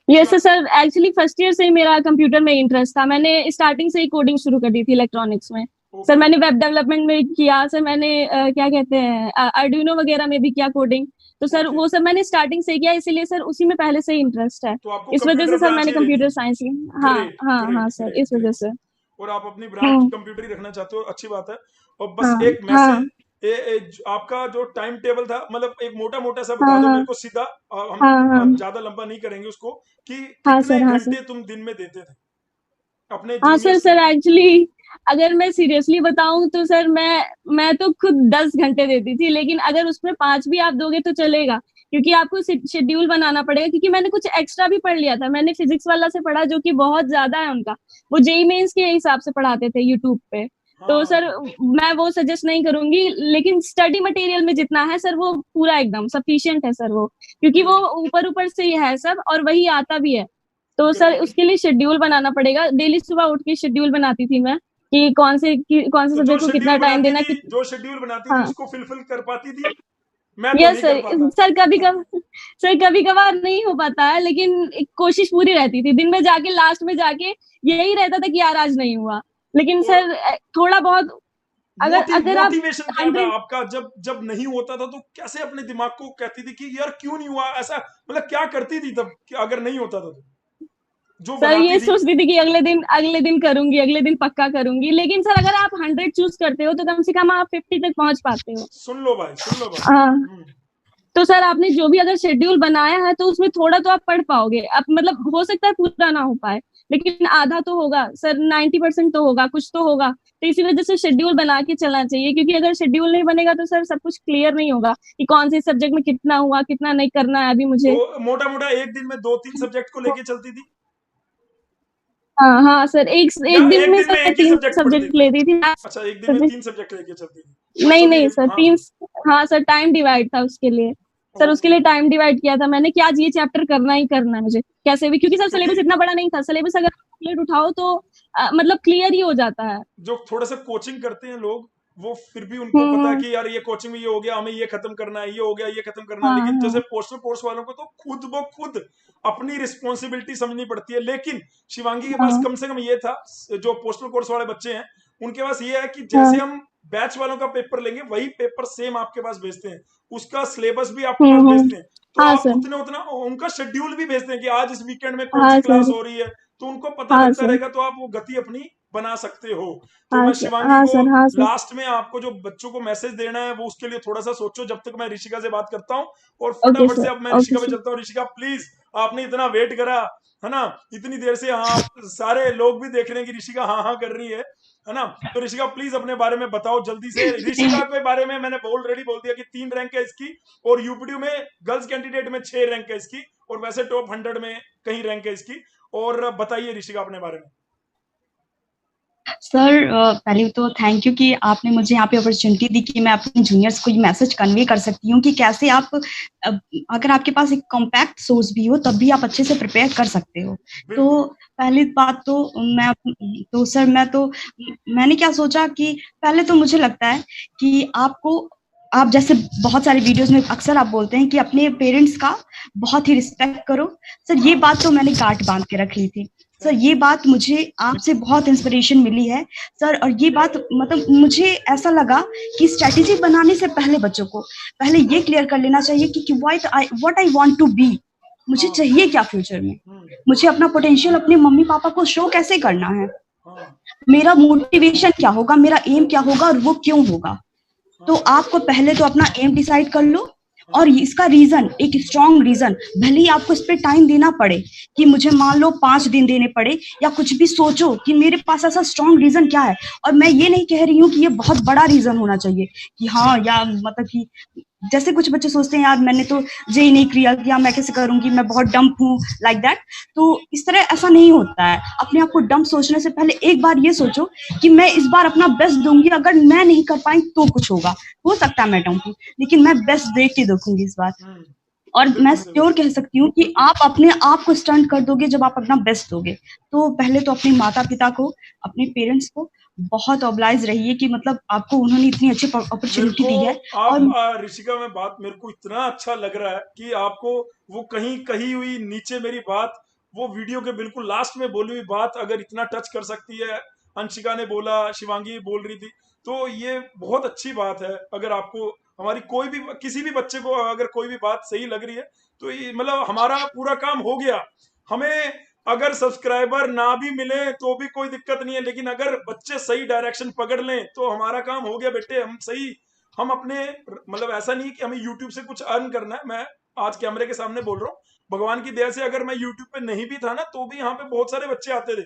Yes Shiva sir, actually first year से ही मेरा कंप्यूटर में इंटरेस्ट था, मैंने स्टार्टिंग से ही कोडिंग शुरू कर दी थी इलेक्ट्रॉनिक्स में। सर ओके मैंने वेब डेवलपमेंट में किया सर, मैंने क्या कहते हैं आर्डुइनो वगैरह में भी किया कोडिंग। तो सर ओके, वो सब मैंने स्टार्टिंग से किया, इसीलिए सर उसी में पहले से ही इंटरेस्ट है। तो आपको इस वजह कंप्यूटर से सर ब्रांच मैंने ही रही कंप्यूटर थी। साइंस लिया। हाँ ग्रेट हाँ हाँ ग्रेट सर, ग्रेट इस वजह ग्रेट। से। और आप अपनी ब्रांच हम्म। कंप्यूटर ही रखना चाहते हो, अच्छी बात है। और बस हाँ एक हाँ मैसेज, आपका जो टाइम टेबल था, मतलब एक मोटा मोटा सा बता हाँ दो हाँ मेरे को सीधा, हम हाँ हाँ ज्यादा लंबा नहीं करेंगे उसको, कि हाँ कितने सर। हाँ सर। घंटे तुम दिन में देते थे अपने हाँ जूनियर सर, से? सर एक्चुअली अगर मैं सीरियसली बताऊं तो सर मैं तो खुद 10 घंटे देती थी, लेकिन अगर उसमें 5 भी आप दोगे तो चलेगा, क्योंकि आपको शेड्यूल बनाना पड़ेगा, क्योंकि मैंने कुछ एक्स्ट्रा भी पढ़ लिया था, मैंने फिजिक्स वाला से पढ़ा जो कि बहुत ज्यादा है उनका, वो जेई मेंस के हिसाब से पढ़ाते थे यूट्यूब पे। तो हाँ सर मैं वो सजेस्ट नहीं करूंगी, लेकिन स्टडी मटेरियल में जितना है सर वो पूरा एकदम सफिशिएंट है सर वो, क्योंकि वो ग्रेट ऊपर ऊपर से ही है सब और वही आता भी है। तो सर ग्रेट। उसके लिए शेड्यूल बनाना पड़ेगा, डेली सुबह उठ के शेड्यूल बनाती थी मैं कि कौन से तो सब्जेक्ट को कितना टाइम देना कि। जो शेड्यूल बनाती थी हाँ। उसको फुलफिल कर पाती थी? मैं तो यस नहीं कर सर। पाता। सर कभी कभार नहीं हो पाता है, लेकिन एक कोशिश पूरी रहती थी, दिन में जाके लास्ट में जाके यही रहता था कि यार आज नहीं हुआ, लेकिन और सर थोड़ा बहुत अगर अगर आप मोटिवेशन क्या था 100। आपका, जब जब नहीं होता था तो कैसे अपने दिमाग को कहती थी कि यार क्यों नहीं हुआ ऐसा, मतलब क्या करती थी तब कि अगर नहीं होता था तो जो सर बनाती ये थी? सोचती थी कि अगले दिन करूंगी, अगले दिन पक्का करूंगी, लेकिन सर अगर आप 100 चूज करते हो तो कम से कम आप 50 तक पहुंच पाते हो। सुन लो भाई, सुन लो भाई। हाँ। हम्म, तो सर आपने जो भी अगर शेड्यूल बनाया है तो उसमें थोड़ा तो आप पढ़ पाओगे। अब मतलब हो सकता है पूरा ना हो पाए, लेकिन आधा तो होगा सर, 90% तो होगा, कुछ तो होगा। तो इसी वजह से शेड्यूल बना के चलना चाहिए, क्योंकि अगर शेड्यूल नहीं बनेगा तो सर सब कुछ क्लियर नहीं होगा कि कौन से सब्जेक्ट में कितना हुआ, कितना नहीं करना है अभी मुझे। तो मोटा मोटा एक दिन में 2-3 सब्जेक्ट को लेके चलती थी, हाँ हाँ सर, एक या एक दिन एक में दिन में सर एक ही 3 सब्जेक्ट पढ़ती सब्जेक्ट थी? लेती थी। अच्छा, एक दिन में 3 सब्जेक्ट लेके चलती थी। नहीं अच्छा नहीं फिर सर, हाँ, 3। हाँ सर, टाइम डिवाइड था उसके लिए। सर उसके ओके। लिए टाइम डिवाइड किया था मैंने कि आज ये चैप्टर करना ही करना है मुझे कैसे भी, क्योंकि सर क्योंकि सिलेबस इतना बड़ा नहीं था। सिलेबस अगर कंप्लीट उठाओ तो मतलब क्लियर ही हो जाता है। जो थोड़ा सा कोचिंग करते हैं लोग, वो फिर भी उनको पता है हम्म। कि यार ये कोचिंग में ये हो गया, हमें ये खत्म करना है, ये हो गया, ये खत्म करना है। हाँ लेकिन जैसे हाँ पोस्टल कोर्स वालों को तो खुद ब खुद अपनी रिस्पॉन्सिबिलिटी समझनी पड़ती है। लेकिन शिवांगी के पास हाँ कम से कम ये था, जो पोस्टल कोर्स वाले बच्चे हैं उनके पास ये है कि जैसे हाँ। हम बैच वालों का पेपर लेंगे वही पेपर सेम आपके पास भेजते हैं, उसका सिलेबस भी आपके पास हम्म। भेजते हैं। तो हाँ आप सर। उतने उतना उनका शेड्यूल भी भेजते हैं कि आज इस वीकेंड में कौन सी हाँ क्लास सर। हो रही है, तो उनको पता हाँ लगता सर। रहेगा, तो आप वो गति अपनी बना सकते हो। तो हाँ मैं सर। शिवांगी हाँ को सर। हाँ सर। लास्ट में आपको जो बच्चों को मैसेज देना है वो उसके लिए थोड़ा सा सोचो, जब तक मैं ऋषिका से बात करता हूँ। और ओके फटाफट सर। से अब मैं ओके ऋषिका पे सर। चलता हूँ। ऋषिका प्लीज, आपने इतना वेट करा है ना, इतनी देर से आप सारे लोग भी देख रहे हैं कि ऋषिका हाँ हाँ कर रही है ना। तो ऋषिका प्लीज अपने बारे में बताओ जल्दी से। ऋषिका के बारे में मैंने ऑलरेडी बोल दिया कि 3 रैंक है इसकी, और यूपीडी में गर्ल्स कैंडिडेट में 6 रैंक है इसकी, और वैसे टॉप 100 में कहीं रैंक है इसकी। और बताइए ऋषिका अपने बारे में। सर पहले तो थैंक यू कि आपने मुझे यहाँ पे अपॉर्चुनिटी दी कि मैं अपने जूनियर्स को ये मैसेज कन्वे कर सकती हूँ कि कैसे आप अगर आपके पास एक कॉम्पैक्ट सोर्स भी हो तब भी आप अच्छे से प्रिपेयर कर सकते हो। तो बिल्कुल। पहली बात तो मैंने क्या सोचा कि पहले तो मुझे लगता है कि आप जैसे बहुत सारे वीडियोस में अक्सर आप बोलते हैं कि अपने पेरेंट्स का बहुत ही रिस्पेक्ट करो। सर ये बात तो मैंने गांठ बांध के रख ली थी। सर ये बात मुझे आपसे बहुत इंस्पिरेशन मिली है सर। और ये बात मतलब मुझे ऐसा लगा कि स्ट्रेटेजी बनाने से पहले बच्चों को पहले ये क्लियर कर लेना चाहिए कि what I want to be, मुझे चाहिए क्या फ्यूचर में, मुझे अपना पोटेंशियल अपने मम्मी पापा को शो कैसे करना है, मेरा मोटिवेशन क्या होगा, मेरा एम क्या होगा और वो क्यों होगा। तो आपको पहले तो अपना एम डिसाइड कर लो, और इसका रीजन एक स्ट्रॉन्ग रीजन, भले ही आपको इस पे टाइम देना पड़े कि मुझे मान लो 5 दिन देने पड़े या कुछ भी, सोचो कि मेरे पास ऐसा स्ट्रॉन्ग रीजन क्या है। और मैं ये नहीं कह रही हूँ कि ये बहुत बड़ा रीजन होना चाहिए कि हाँ, या मतलब कि जैसे कुछ बच्चे सोचते हैं यार मैंने तो जेई नहीं क्लियर किया, मैं कैसे करूंगी, मैं बहुत डम्प हूँ, लाइक दैट। तो इस तरह ऐसा नहीं होता है। अपने आप को डम्प सोचने से पहले एक बार ये सोचो कि मैं इस बार अपना बेस्ट दूंगी, अगर मैं नहीं कर पाई तो कुछ होगा, हो सकता है मैं डम्प हूँ, लेकिन मैं बेस्ट दे के देखूंगी इस बार। और मैं श्योर कह सकती हूँ कि आप अपने आप को स्टंट कर दोगे जब आप अपना बेस्ट दोगे। तो पहले तो अपने माता पिता को, अपने पेरेंट्स को बहुत ऑब्लाइज रहिए कि मतलब आपको उन्होंने इतनी अच्छी अपॉर्चुनिटी दी है। और आप ऋषिका में बात मेरे को इतना अच्छा लग रहा है कि आपको वो कहीं कही हुई नीचे मेरी बात, वो वीडियो के बिल्कुल लास्ट में बोली हुई बात अगर इतना टच कर सकती है, अंशिका ने बोला, शिवांगी बोल रही थी, तो ये बहुत अच्छी बात है। अगर आपको हमारी कोई भी किसी भी बच्चे को अगर कोई भी बात सही लग रही है, तो ये मतलब हमारा पूरा काम हो गया। हमें अगर सब्सक्राइबर ना भी मिले तो भी कोई दिक्कत नहीं है, लेकिन अगर बच्चे सही डायरेक्शन पकड़ लें तो हमारा काम हो गया बेटे। हम अपने मतलब ऐसा नहीं कि हमें यूट्यूब से कुछ अर्न करना है। मैं आज कैमरे के सामने बोल रहा हूँ, भगवान की दया से अगर मैं यूट्यूब पे नहीं भी था ना, तो भी यहाँ पे बहुत सारे बच्चे आते थे।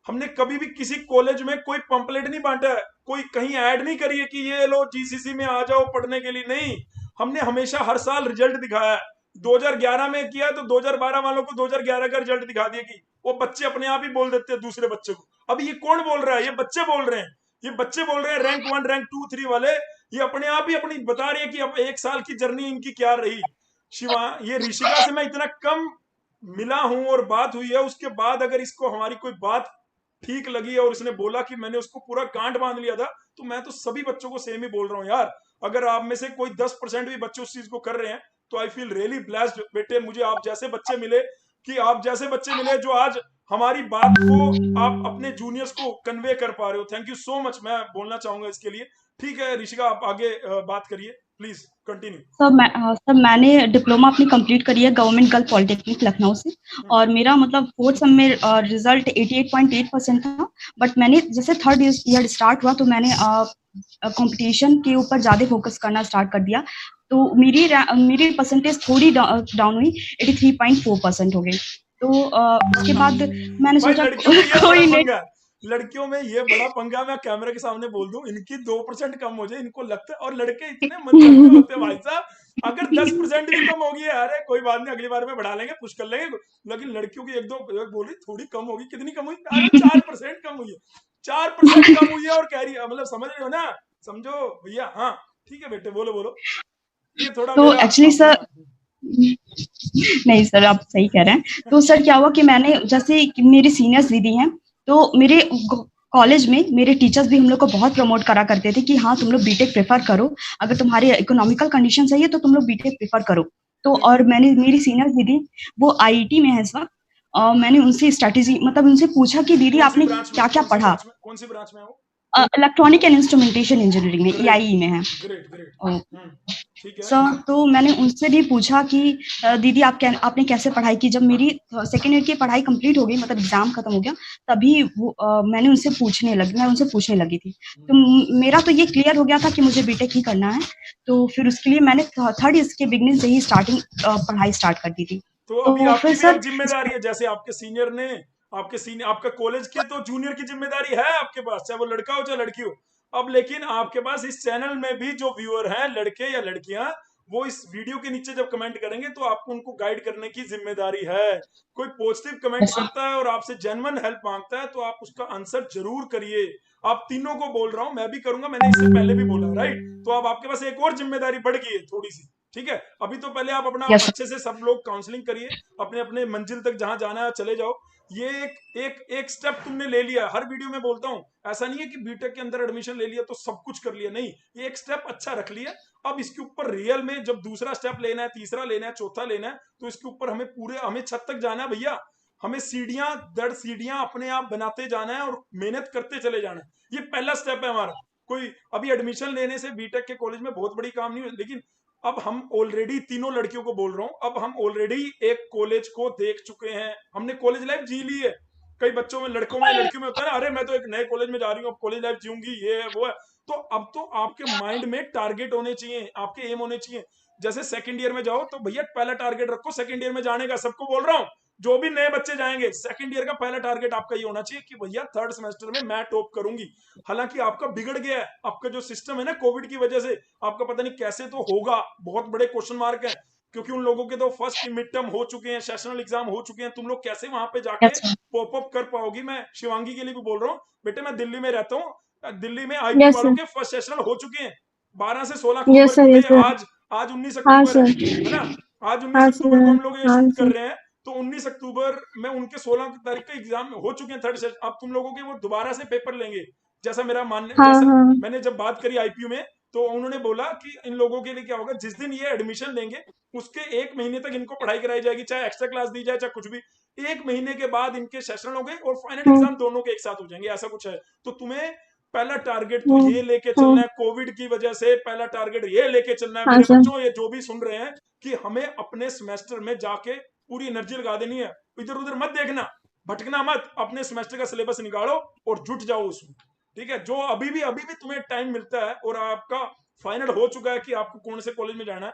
हमने कभी भी किसी कॉलेज में कोई पंपलेट नहीं बांटा है, कोई कहीं ऐड नहीं करी है कि ये लो जीसीसी में आ जाओ पढ़ने के लिए, नहीं। हमने हमेशा हर साल रिजल्ट दिखाया है। 2011 में किया तो 2012 वालों को 2011 का रिजल्ट दिखा दिया कि वो बच्चे अपने आप ही बोल देते हैं दूसरे बच्चे को। अब ये कौन बोल रहा है? ये बच्चे बोल रहे हैं। ये बच्चे बोल रहे हैं रैंक 1 रैंक 2 3 वाले, ये अपने आप ही अपनी बता रहे हैं कि अब 1 साल की जर्नी इनकी क्या रही। शिवा, ये ऋषिका से मैं इतना कम मिला हूं और बात हुई है, उसके बाद अगर इसको हमारी कोई बात ठीक लगी और इसने बोला कि मैंने उसको पूरा गांठ बांध लिया था, तो मैं तो सभी बच्चों को सेम ही बोल रहा हूँ यार। अगर आप में से कोई 10% भी बच्चे उस चीज को कर रहे हैं तो आई फील रियली ब्लेस्ड बेटे। मुझे आप जैसे बच्चे मिले, कि आप जैसे बच्चे मिले जो आज हमारी बात को आप अपने जूनियर्स को कन्वे कर पा रहे हो। थैंक यू सो मच, मैं बोलना चाहूंगा इसके लिए। ठीक है ऋषिका, आप आगे बात करिए, प्लीज कंटिन्यू। सर मैंने डिप्लोमा अपनी कंप्लीट करी है गवर्नमेंट गर्ल पॉलिटेक्निक लखनऊ से, और मेरा मतलब 4th सेम में रिजल्ट 88.8% था। बट मैंने जैसे 3rd ईयर स्टार्ट हुआ तो मैंने कंपटीशन के ऊपर ज्यादा फोकस करना स्टार्ट कर दिया, तो मेरी परसेंटेज थोड़ी डाउन हुई, 83.4% हो गई। तो उसके बाद मैंने भाई सोचा लड़कियों में ये बड़ा कोई नहीं। पंगा है, लड़कियों में ये बड़ा पंगा, मैं कैमरे के सामने बोल दूं, इनकी 2% कम हो जाए इनको लगता है, और लड़के इतने मनचंगे होते हैं भाई साहब, अगर 10% भी कम होगी अरे कोई बात नहीं, अगली बार में बढ़ा लेंगे, पुश कर लेंगे। लेकिन लड़कियों की एक दो बोल रही थोड़ी कम होगी, कितनी कम हुई, अरे 4% कम हुई है, 4% कम हुई है, और कह रही है, मतलब समझ रहे हो ना, समझो भैया। हाँ ठीक है बेटे, बोलो बोलो, ये थोड़ा तो मेरा एक्चुअली अपना। सर, नहीं सर आप सही कह रहे हैं। तो सर क्या हुआ कि मैंने, जैसे कि मेरी सीनियर्स दीदी हैं, तो मेरे कॉलेज में मेरे टीचर्स भी हम लोग को बहुत प्रमोट करा करते थे कि हाँ तुम लोग बीटेक प्रेफर करो, अगर तुम्हारे इकोनॉमिकल कंडीशन सही है तो तुम लोग बीटेक प्रेफर करो। तो और बिल्कुल। मैंने, मेरी सीनियर्स दीदी वो आईआईटी में है इस वक्त, मैंने उनसे स्ट्रेटेजी, मतलब उनसे पूछा कि दीदी कौन सी आपने ब्रांच में, क्या क्या कौन सी पढ़ा। ब्रांच में, कौन सी ब्रांच में है वो? इलेक्ट्रॉनिक एंड इंस्ट्रूमेंटेशन इंजीनियरिंग में, ग्रेट, ईआईई में है। Great great. ठीक है। सर तो मैंने उनसे भी पूछा कि दीदी आपने कैसे पढ़ाई की। जब मेरी सेकेंड ईयर की पढ़ाई कंप्लीट हो गई, मतलब एग्जाम खत्म हो गया, तभी मैंने उनसे पूछने लगी थी। तो मेरा तो ये क्लियर हो गया था कि मुझे बीटेक ही करना है। तो फिर उसके लिए मैंने थर्ड ईयर के बिगनिंग से ही पढ़ाई स्टार्ट कर दी थी। तो अभी तो फिर आपकी भी एक सर, जिम्मेदारी है, जैसे आपके सीनियर ने, आपके सीनियर, आपका कॉलेज के तो जूनियर की जिम्मेदारी है आपके पास, चाहे वो लड़का हो चाहे लड़की हो। अब लेकिन आपके पास इस चैनल में भी जो व्यूअर हैं, लड़के या लड़कियां, वो इस वीडियो के नीचे जब कमेंट करेंगे तो आपको उनको गाइड करने की जिम्मेदारी है। कोई पॉजिटिव कमेंट करता है और आपसे जेन्युइन हेल्प मांगता है तो आप उसका आंसर जरूर करिए। आप तीनों को बोल रहा हूं, मैं भी करूंगा, मैंने इससे पहले भी बोला, राइट? तो अब आपके पास एक और जिम्मेदारी बढ़ गई है थोड़ी सी, ठीक है? अभी तो पहले आप अपना यस अच्छे से सब लोग काउंसलिंग करिए, अपने अपने मंजिल तक जहां जाना है चले जाओ। ये एक स्टेप तुमने ले लिया, हर वीडियो में बोलता हूं, ऐसा नहीं है कि बीटेक के अंदर एडमिशन ले लिया तो सब कुछ कर लिया, नहीं, ये एक स्टेप अच्छा रख लिया। अब इसके ऊपर रियल में जब दूसरा स्टेप लेना है, तीसरा लेना है, चौथा लेना है, तो इसके ऊपर हमें छत तक जाना है भैया। हमें सीढ़ियां दर सीढ़ियां अपने आप बनाते जाना है और मेहनत करते चले जाना है, ये पहला स्टेप है हमारा। कोई अभी एडमिशन लेने से बीटेक के कॉलेज में बहुत बड़ी काम नहीं हुई, लेकिन अब हम ऑलरेडी, तीनों लड़कियों को बोल रहा हूं, अब हम ऑलरेडी एक कॉलेज को देख चुके हैं, हमने कॉलेज लाइफ जी ली है। कई बच्चों में, लड़कों में, लड़कियों में होता है ना, अरे मैं तो एक नए कॉलेज में जा रही हूँ, अब कॉलेज लाइफ जीऊंगी, ये है वो है। तो अब तो आपके माइंड में टारगेट होने चाहिए, आपके एम होने चाहिए। जैसे सेकंड ईयर में जाओ तो भैया पहला टारगेट रखो सेकंड ईयर में जाने का, सबको बोल रहा हूँ, जो भी नए बच्चे जाएंगे, सेकंड ईयर का पहला टारगेट आपका ये होना चाहिए कि भैया थर्ड सेमेस्टर में मैं टॉप करूंगी। हालांकि आपका बिगड़ गया है, आपका जो सिस्टम है ना कोविड की वजह से, आपका पता नहीं कैसे तो होगा, बहुत बड़े क्वेश्चन मार्क है, क्योंकि उन लोगों के तो फर्स्ट मिड टर्म हो चुके हैं, सेशनल एग्जाम हो चुके हैं, तुम लोग कैसे वहां पे जाके यस पॉप अप कर पाओगी। मैं शिवांगी के लिए भी बोल रहा हूँ, बेटे मैं दिल्ली में रहता हूँ, दिल्ली में आईपी यस वालों सर, के फर्स्ट सेशनल हो चुके हैं, 12 से 16 यस अक्टूबर सर, में, यस सर। आज आज 19 हाँ अक्टूबर सर, है ना? आज 19 हाँ अक्टूबर को सर, हम लोग ये हाँ शूट कर सर। रहे हैं, तो 19 अक्टूबर में उनके 16 तारीख के एग्जाम हो चुके हैं थर्ड सेशन। अब तुम लोगों के वो दोबारा से पेपर लेंगे, जैसा मेरा मानने, हाँ जैसा हाँ मैंने जब बात करी आईपीयू में, तो उन्होंने बोला कि इन लोगों के लिए क्या होगा, जिस दिन ये एडमिशन लेंगे उसके एक महीने तक इनको पढ़ाई कराई जाएगी, चाहे एक्स्ट्रा क्लास दी जाए चाहे कुछ भी। एक महीने के बाद इनके सेशन हो गए और फाइनल हम्म, एग्जाम दोनों के एक साथ हो जाएंगे, ऐसा कुछ है। तो तुम्हें पहला टारगेट तो हम्म, ये लेके चलना हम्म, है, कोविड की वजह से पहला टारगेट ये लेके चलना है हाँ मेरे सर। बच्चों, ये जो भी सुन रहे हैं, कि हमें अपने सेमेस्टर में जाके पूरी एनर्जी लगा देनी है, इधर उधर मत देखना, भटकना मत, अपने सेमेस्टर का सिलेबस निकालो और जुट जाओ उसमें। ठीक है? जो अभी भी तुम्हें टाइम मिलता है और आपका फाइनल हो चुका है कि आपको कौन से कॉलेज में जाना है,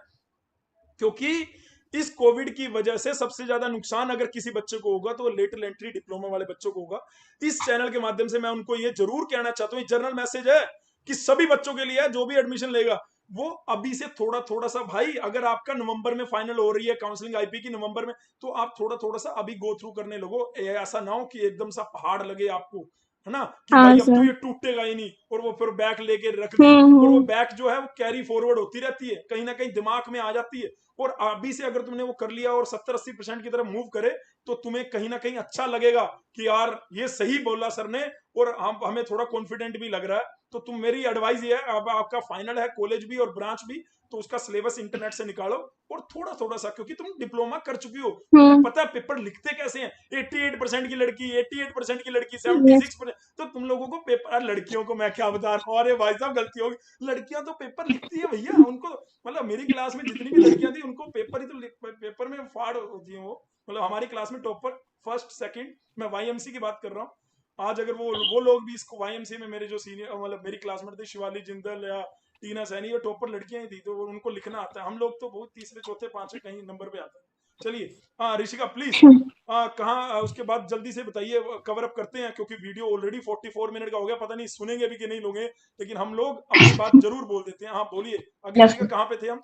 क्योंकि इस कोविड की वजह से सबसे ज्यादा नुकसान अगर किसी बच्चे को होगा तो लेटरल एंट्री डिप्लोमा वाले बच्चों को होगा। इस चैनल के माध्यम से मैं उनको ये जरूर कहना चाहता हूँ, जर्नल मैसेज है कि सभी बच्चों के लिए है, जो भी एडमिशन लेगा वो अभी से थोड़ा थोड़ा सा, भाई अगर आपका नवंबर में फाइनल हो रही है काउंसलिंग आईपी की नवंबर में, तो आप थोड़ा थोड़ा सा अभी गो थ्रू करने लगो, ऐसा ना हो कि एकदम सा पहाड़ लगे आपको, है ना, कि हाँ भाई अब तो सर। ये टूटेगा ही नहीं, और वो फिर बैक लेके रख दी, और वो हम्म। बैक जो है वो कैरी फॉरवर्ड होती रहती है, कहीं ना कहीं दिमाग में आ जाती है। और अभी से अगर तुमने वो कर लिया और 70-80% की तरफ मूव करे, तो तुम्हें कहीं ना कहीं अच्छा लगेगा कि यार ये सही बोला सर ने, और हमें थोड़ा कॉन्फिडेंट भी लग रहा है। तो तुम, मेरी एडवाइस ये है, अब आपका फाइनल है कॉलेज भी और ब्रांच भी, तो उसका सिलेबस इंटरनेट से निकालो और थोड़ा थोड़ा सा, क्योंकि तुम डिप्लोमा कर चुकी हो, तुम्हें हम्म। पता है पेपर लिखते कैसे हैं। 88% की लड़की, 88% की लड़की, यस। 76%, तो तुम लोगों को पेपर, लड़कियों को मैं क्या बता रहा हूँ, अरे भाई साहब गलती होगी, लड़कियां तो पेपर लिखती है भैया, उनको मतलब मेरी क्लास में जितनी भी लड़कियां थी उनको पेपर ही तो पेपर में फाड़ होती है वो, मतलब हमारी क्लास में टॉपर फर्स्ट सेकंड, मैं वाईएमसी की बात कर रहा हूँ, आज अगर वो लोग भी इसको YMCA में मेरे जो सीनियर मतलब मेरी क्लासमेट थे, शिवाली जिंदल या टीना सैनी, ये टॉपर लड़कियां ही थी, तो उनको लिखना आता है। हम लोग तो बहुत तीसरे चौथे पांचवे कहीं नंबर पे आते हैं। चलिए हाँ ऋषिका प्लीज, कहाँ उसके बाद जल्दी से बताइए, कवर अप करते हैं, क्योंकि वीडियो ऑलरेडी 44 मिनट का हो गया, पता नहीं सुनेंगे भी कि नहीं लोग, लेकिन हम लोग अपनी बात जरूर बोल देते हैं। हाँ बोलिए आगे ऋषिका, कहाँ पे थे हम?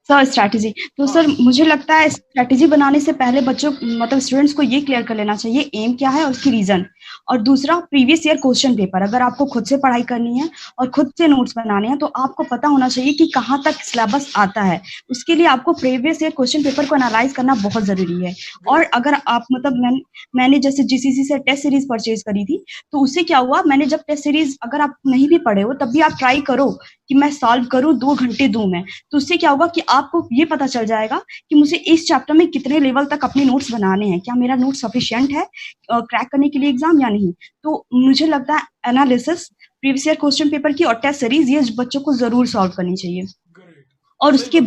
सर स्ट्रैटेजी तो सर मुझे लगता है स्ट्रैटेजी बनाने से पहले बच्चों मतलब स्टूडेंट्स को ये क्लियर कर लेना चाहिए एम क्या है और उसकी रीजन, और दूसरा प्रीवियस ईयर क्वेश्चन पेपर। अगर आपको खुद से पढ़ाई करनी है और खुद से नोट्स बनाने हैं तो आपको पता होना चाहिए कि कहाँ तक सिलेबस आता है। उसके लिए आपको प्रीवियस ईयर क्वेश्चन पेपर को एनालाइज करना बहुत जरूरी है। और अगर आप मतलब मैंने जैसे GCC से टेस्ट सीरीज परचेज करी थी, तो उससे क्या हुआ, मैंने जब टेस्ट सीरीज अगर आप नहीं भी पढ़े हो तब भी आप ट्राई करो कि मैं सॉल्व करूं 2 घंटे दूं मैं, तो उससे क्या होगा कि आपको ये पता चल जाएगा कि मुझे इस चैप्टर में कितने लेवल तक अपने नोट्स बनाने हैं, क्या मेरा नोट सफिशिएंट है क्रैक करने के लिए एग्जाम या नहीं। तो मुझे लगता है analysis, previous year question paper की और टेस्ट सीरीज ये बच्चों को जरूर सॉल्व करनी चाहिए। और उसके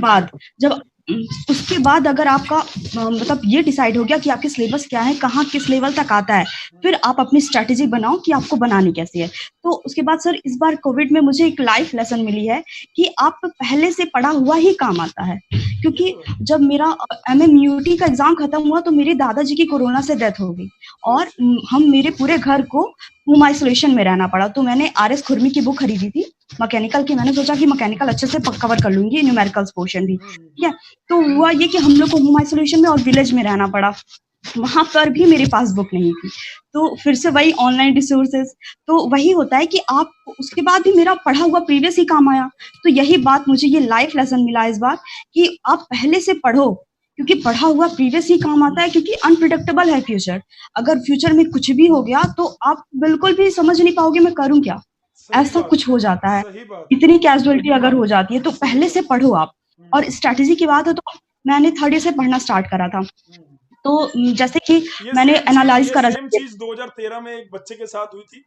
बाद अगर आपका मतलब ये डिसाइड हो गया कि आपके सिलेबस क्या है, कहाँ किस लेवल तक आता है, फिर आप अपनी स्ट्रैटेजी बनाओ कि आपको बनानी कैसी है। तो उसके बाद सर इस बार कोविड में मुझे एक लाइफ लेसन मिली है कि आप पहले से पढ़ा हुआ ही काम आता है। क्योंकि जब मेरा MMUT का एग्जाम खत्म हुआ तो मेरे दादाजी की कोरोना से डेथ हो गई और हम मेरे पूरे घर को होम आइसोलेशन में रहना पड़ा। तो मैंने RS खुरमी की बुक खरीदी थी मैकेनिकल की, मैंने सोचा कि मैकेनिकल अच्छे से कवर कर लूंगी, न्यूमेरिकल्स पोर्शन भी, ठीक है। तो हुआ ये कि हम लोग को होम आइसोलेशन में और विलेज में रहना पड़ा, वहां पर भी मेरे पास बुक नहीं थी। तो फिर से वही ऑनलाइन रिसोर्सेज, तो वही होता है कि आप उसके बाद भी मेरा पढ़ा हुआ प्रीवियस ही काम आया। तो यही बात मुझे ये लाइफ लेसन मिला इस बार कि आप पहले से पढ़ो, क्योंकि पढ़ा हुआ प्रीवियस ही काम आता है। क्योंकि अनप्रिडिक्टेबल है फ्यूचर, अगर फ्यूचर में कुछ भी हो गया तो आप बिल्कुल भी समझ नहीं पाओगे मैं करूं क्या, ऐसा कुछ हो जाता है, इतनी कैजुअलिटी अगर हो जाती है। तो पहले से पढ़ो आप। और स्ट्रैटेजी की बात है तो मैंने 3rd ईयर से पढ़ना स्टार्ट करा था। तो जैसे कि मैंने एनालाइज करा, सेम चीज 2013 में एक बच्चे के साथ हुई थी।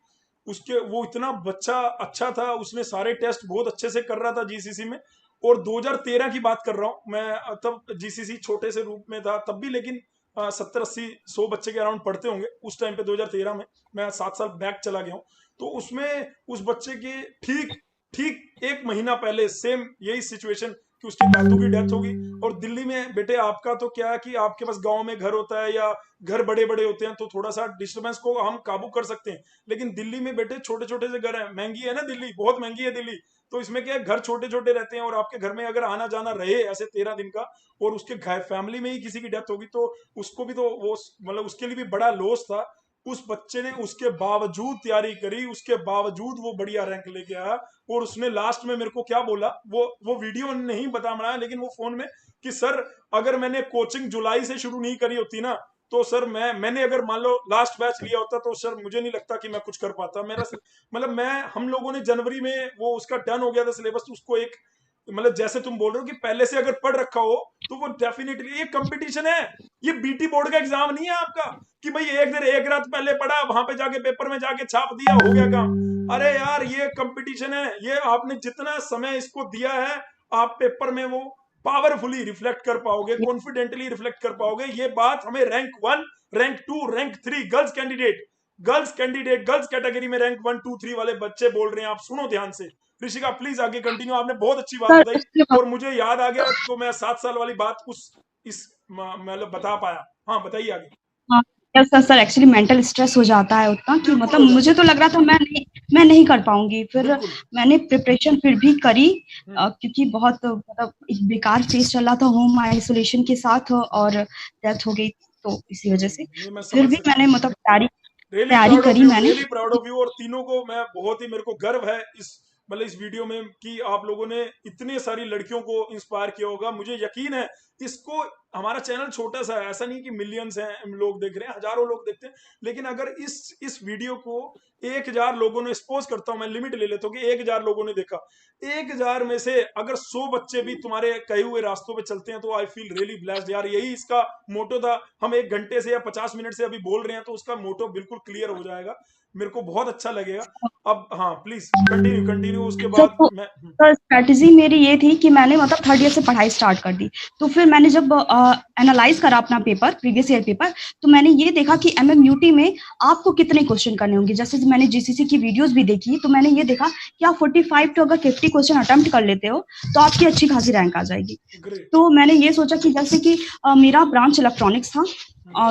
उसके वो इतना बच्चा अच्छा था, उसने सारे टेस्ट बहुत अच्छे से कर रहा था GCC में। और 2013 की बात कर रहा हूँ मैं, तब GCC छोटे से रूप में था तब भी, लेकिन 70-80-100 बच्चे के अराउंड पढ़ते होंगे उस टाइम पे 2013 में। मैं 7 साल बैक चला गया हूँ। तो उसमें उस बच्चे के ठीक 1 महीना पहले सेम यही सिचुएशन कि उसके दादू की डेथ होगी। और दिल्ली में बेटे आपका तो क्या है कि आपके पास गांव में घर होता है या घर बड़े बड़े होते हैं तो थोड़ा सा डिस्टर्बेंस को हम काबू कर सकते हैं। लेकिन दिल्ली में बेटे छोटे छोटे से घर हैं, महंगी है ना दिल्ली, बहुत महंगी है दिल्ली। तो इसमें क्या है, घर छोटे छोटे रहते हैं और आपके घर में अगर आना जाना रहे ऐसे 13 दिन का, और उसके फैमिली में ही किसी की डेथ होगी तो उसको भी तो वो मतलब उसके लिए भी बड़ा लॉस था। उस बच्चे ने उसके बावजूद तैयारी करी, उसके बावजूद वो बढ़िया रैंक लेके आया। और उसने लास्ट में मेरे को क्या बोला, वो वीडियो नहीं बता रहा है लेकिन वो फोन में, कि सर अगर मैंने कोचिंग जुलाई से शुरू नहीं करी होती ना तो सर मैंने अगर मान लो लास्ट बैच लिया होता तो सर मुझे नहीं लगता कि मैं कुछ कर पाता। मेरा मतलब हम लोगों ने जनवरी में वो उसका डन हो गया था सिलेबस, तो उसको एक मतलब जैसे तुम बोल रहे हो कि पहले से अगर पढ़ रखा हो तो वो डेफिनेटली, ये कंपटीशन है, ये BT बोर्ड का एग्जाम नहीं है आपका कि भाई एक रात पहले पढ़ा, वहां पे जाके पेपर में जाके छाप दिया, हो गया काम। अरे यार ये कंपटीशन है, ये आपने जितना समय इसको दिया है आप पेपर में वो पावरफुली रिफ्लेक्ट कर पाओगे, कॉन्फिडेंटली रिफ्लेक्ट कर पाओगे। ये बात हमें rank 1, rank 2, rank 3 girls category में रैंक 1, 2, 3 वाले बच्चे बोल रहे हैं। आप सुनो ध्यान से। ऋषिका प्लीज आगे कंटिन्यू, आपने बहुत अच्छी बात बताई और मुझे याद आ गया तो मैं 7 साल वाली बात मतलब बता पाया। हाँ बताइए आगे। हाँ सर एक्चुअली मेंटल स्ट्रेस हो जाता है उतना कि मतलब मुझे तो लग रहा था मैं नहीं कर पाऊंगी। फिर मैंने प्रिपरेशन फिर भी करी क्योंकि बहुत मतलब एक बेकार फेस चल रहा था होम आइसोलेशन के साथ और डेथ हो गई, तो इसी वजह से फिर भी मैंने मतलब तैयारी करी मैंने। Really proud of you. और तीनों को मैं बहुत ही, मेरे को गर्व है इस वीडियो में कि आप लोगों ने इतनी सारी लड़कियों को इंस्पायर किया होगा। मुझे यकीन है इसको, हमारा चैनल छोटा सा है, ऐसा नहीं कि मिलियंस हैं लोग देख रहे हैं, हजारों लोग देखते हैं, लेकिन अगर इस वीडियो को 1000 लोगों ने, सपोज करता हूं मैं लिमिट ले लेता हूं कि 1000 लोगों ने देखा, 1000 में से अगर 100 बच्चे भी तुम्हारे कहे हुए रास्तों पे चलते हैं तो आई फील रियली ब्लेस्ड यार। यही इसका मोटो था। हम 1 घंटे से या 50 मिनट से अभी बोल रहे हैं तो उसका मोटो बिल्कुल क्लियर हो जाएगा, मेरे को बहुत अच्छा लगेगा। अब हाँ प्लीज कंटिन्यू। उसके बाद तो स्ट्रैटेजी मेरी ये थी कि मैंने मतलब 3rd ईयर से पढ़ाई स्टार्ट कर दी। तो फिर मैंने जब एनालाइज करा अपना पेपर, प्रीवियस ईयर पेपर, तो मैंने ये देखा कि MMUT में आपको कितने क्वेश्चन करने होंगे। जैसे मैंने GCC की वीडियोस भी देखी, तो मैंने ये देखा कि आप 45 टू अगर 50 क्वेश्चन अटेम्प्ट कर लेते हो तो आपकी अच्छी खासी रैंक आ जाएगी। ग्रेट। तो मैंने ये सोचा कि जैसे कि मेरा ब्रांच इलेक्ट्रॉनिक्स था,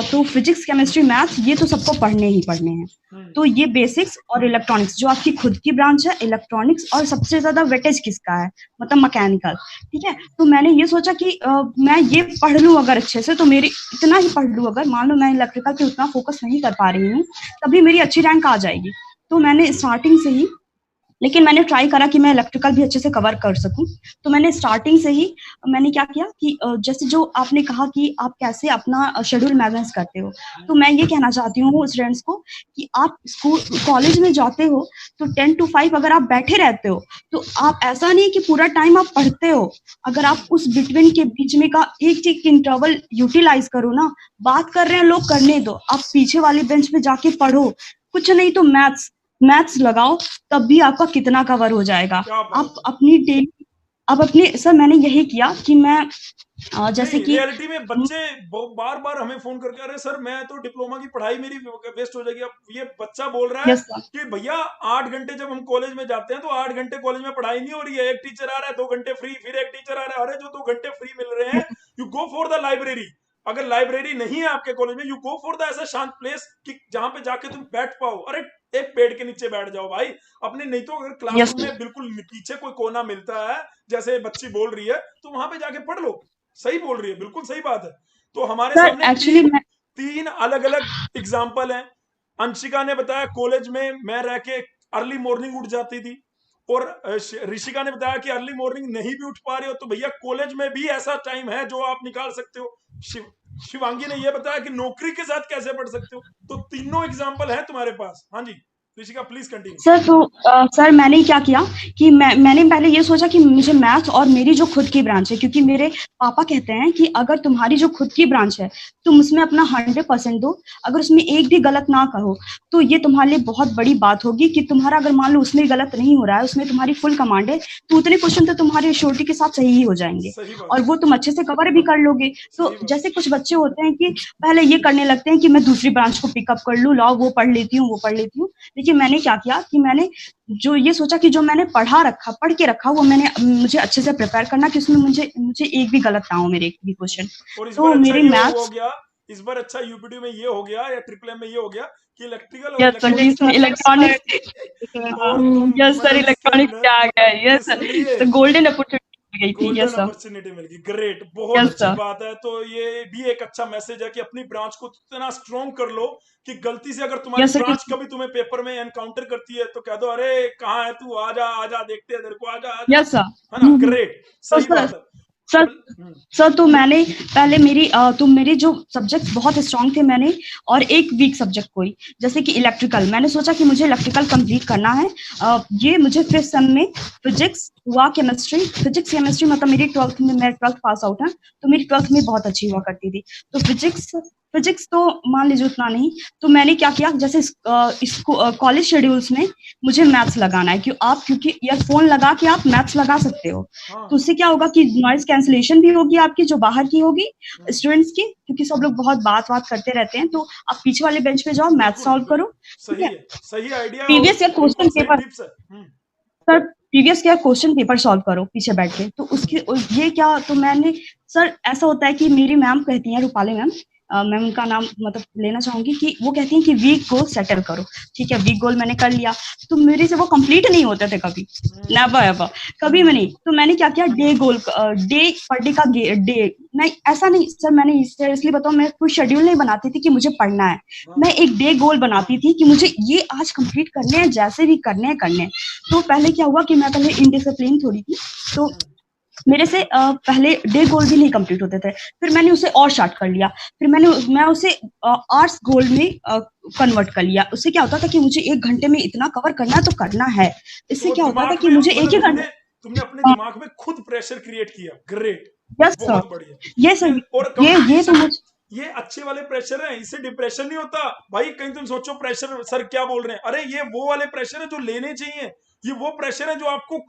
तो फिजिक्स, केमिस्ट्री, मैथ्स ये तो सबको पढ़ने ही पढ़ने हैं। तो ये बेसिक्स और इलेक्ट्रॉनिक्स जो आपकी खुद की ब्रांच है, इलेक्ट्रॉनिक्स, और सबसे ज्यादा वेटेज किसका है, मतलब मैकेनिकल, ठीक है। तो मैंने ये सोचा कि मैं ये पढ़ लूँ अगर अच्छे से, तो मेरी इतना ही पढ़ लूँ, अगर मान लो मैं इलेक्ट्रिकल पे उतना फोकस नहीं कर पा रही हूँ तभी मेरी अच्छी रैंक आ जाएगी। तो मैंने स्टार्टिंग से ही, लेकिन मैंने ट्राई करा कि मैं इलेक्ट्रिकल भी अच्छे से कवर कर सकूं। तो मैंने स्टार्टिंग से ही मैंने क्या किया कि जैसे जो आपने कहा कि आप कैसे अपना शेड्यूल मैनेज करते हो, तो मैं ये कहना चाहती हूँ स्टूडेंट्स को कि आप स्कूल कॉलेज में जाते हो तो 10 to 5 अगर आप बैठे रहते हो तो आप ऐसा नहीं कि पूरा टाइम आप पढ़ते हो, अगर आप उस बिटवीन के बीच में का एक इंटरवल यूटिलाइज करो ना। बात कर रहे हैं लोग, करने दो, आप पीछे वाली बेंच पे जाके पढ़ो, कुछ नहीं तो मैथ्स लगाओ, तब भी आपका कितना कवर हो जाएगा। आप अपनी डेली, अब अपने सर मैंने यही किया कि मैं जैसे कि रियलिटी में बच्चे बार बार हमें फोन करके, अरे सर मैं तो डिप्लोमा की पढ़ाई मेरी वेस्ट हो जाएगी। अब ये बच्चा बोल रहा है कि भैया 8 घंटे जब हम कॉलेज में जाते हैं तो 8 घंटे कॉलेज में पढ़ाई नहीं हो रही है, एक टीचर आ रहा है 2 घंटे फ्री, फिर एक टीचर आ रहा है, अरे जो 2 घंटे फ्री मिल रहे हैं you go for the library. अगर लाइब्रेरी नहीं है आपके कॉलेज में, यू गो फॉर द ऐसा शांत प्लेस कि जहां पे जाके तुम बैठ पाओ। अरे एक पेड़ के नीचे बैठ जाओ भाई अपने, नहीं तो अगर क्लासरूम में बिल्कुल पीछे कोई कोना मिलता है जैसे बच्ची बोल रही है तो वहां पे जाके पढ़ लो। सही बोल रही है, बिल्कुल सही बात है। तो हमारे सामने तीन अलग अलग एग्जाम्पल हैं। अंशिका ने बताया कॉलेज में मैं रह के अर्ली मॉर्निंग उठ जाती थी, और ऋषिका ने बताया कि अर्ली मॉर्निंग नहीं भी उठ पा रहे हो तो भैया कॉलेज में भी ऐसा टाइम है जो आप निकाल सकते हो। शिवांगी ने यह बताया कि नौकरी के साथ कैसे पढ़ सकते हो। तो तीनों एग्जाम्पल है तुम्हारे पास। हाँ जी ऋषिका प्लीज कंटिन्यू। सर तो सर मैंने क्या किया कि मैंने पहले ये सोचा कि मुझे मैथ्स और मेरी जो खुद की ब्रांच है, क्योंकि मेरे पापा कहते हैं कि अगर तुम्हारी जो खुद की ब्रांच है तुम उसमें अपना 100% दो, अगर उसमें एक भी गलत ना करो तो ये तुम्हारे लिए बहुत बड़ी बात होगी कि तुम्हारा अगर मान लो उसमें गलत नहीं हो रहा है, उसमें तुम्हारी फुल कमांड है, तो उतने क्वेश्चन तो तुम्हारे श्योरिटी के साथ सही ही हो जाएंगे और वो तुम अच्छे से कवर भी कर लोगे। तो जैसे कुछ बच्चे होते हैं कि पहले ये करने लगते हैं कि मैं दूसरी ब्रांच को पिकअप कर लूँ, लाओ वो पढ़ लेती हूँ। देखिए मैंने क्या किया कि मैंने जो ये सोचा कि जो मैंने पढ़ के रखा वो मैंने मुझे अच्छे से प्रिपेयर करना कि उसमें मुझे एक भी गलत ना हो, मेरे एक भी क्वेश्चन। तो मेरे मैथ्स इस बार अच्छा यूपीडी में ये हो गया या ट्रिपल एम में ये हो गया कि इलेक्ट्रिकल और इलेक्ट्रॉनिक्स यस सर, इलेक्ट्रॉनिक्स क्या आ गया, यस सर, गोल्डन अपॉर्चुनिटी मिल गई। ग्रेट, बहुत अच्छी बात है। तो ये भी एक अच्छा मैसेज है कि अपनी ब्रांच को इतना स्ट्रॉन्ग कर लो कि गलती से अगर तुम्हारी ब्रांच कभी तुम्हें पेपर में एनकाउंटर करती है तो कह दो अरे कहाँ है तू, आजा देखते हैं तेरे को, आजा है ना। ग्रेट, सही बात है सर। तो मैंने पहले मेरे जो सब्जेक्ट बहुत स्ट्रांग थे, मैंने और एक वीक सब्जेक्ट कोई, जैसे कि इलेक्ट्रिकल, मैंने सोचा कि मुझे इलेक्ट्रिकल कंप्लीट करना है। ये मुझे फिफ्थ सेम में फिजिक्स हुआ, केमिस्ट्री मतलब मेरी 12th में, मैं 12th पास आउट है तो मेरी 12th में बहुत अच्छी हुआ करती थी। तो फिजिक्स तो मान लीजिए उतना नहीं, तो मैंने क्या किया, जैसे इसको कॉलेज शेड्यूल्स में मुझे मैथ्स लगाना है क्योंकि ईयरफोन लगा के आप मैथ्स लगा सकते हो। तो उससे क्या होगा कि नॉइज कैंसिलेशन भी होगी आपकी, जो बाहर की होगी स्टूडेंट्स की, क्योंकि सब लोग बहुत बात करते रहते हैं। तो आप पीछे वाले बेंच पे जाओ, मैथ्स सॉल्व करो। सही idea. Previous year question paper sir, previous year question paper solve करो पीछे बैठ के। तो उसकी ये क्या, तो मैंने सर ऐसा होता है कि मेरी मैम कहती हैं, रूपाली मैम, मैं उनका नाम मतलब लेना चाहूंगी, कि वो कहती हैं कि वीक गोल सेटल करो। ठीक है, वीक गोल मैंने कर लिया, तो मेरे से वो कंप्लीट नहीं होते थे कभी, नेवर एवर, कभी भी नहीं। तो मैंने क्या किया, डे पर डे का डे, नहीं ऐसा नहीं सर, मैंने सीरियसली बताऊं, मैं कोई शेड्यूल नहीं बनाती थी कि मुझे पढ़ना है, मैं एक डे गोल बनाती थी कि मुझे ये आज कंप्लीट करने हैं, जैसे भी करने हैं। तो पहले क्या हुआ कि मैं पहले इनडिसिप्लिन थोड़ी थी, तो मेरे से पहले डे गोल भी नहीं कंप्लीट होते थे, फिर मैंने उसे और शार्ट कर लिया, फिर मैं उसे आवर्स गोल में कन्वर्ट कर लिया। उससे क्या होता था कि मुझे 1 घंटे में इतना कवर करना है तो करना है। इससे क्या होता था कि मुझे एक ही घंटे, तुमने अपने दिमाग में खुद प्रेशर क्रिएट किया। ग्रेट, यस सर, ये सर, ये तो ये अच्छे वाले प्रेशर है, इससे डिप्रेशन नहीं होता भाई। कहीं तुम सोचो प्रेशर सर क्या बोल रहे हैं, अरे ये वो वाले प्रेशर है जो लेने चाहिए, ये वो प्रेशर है जो आपको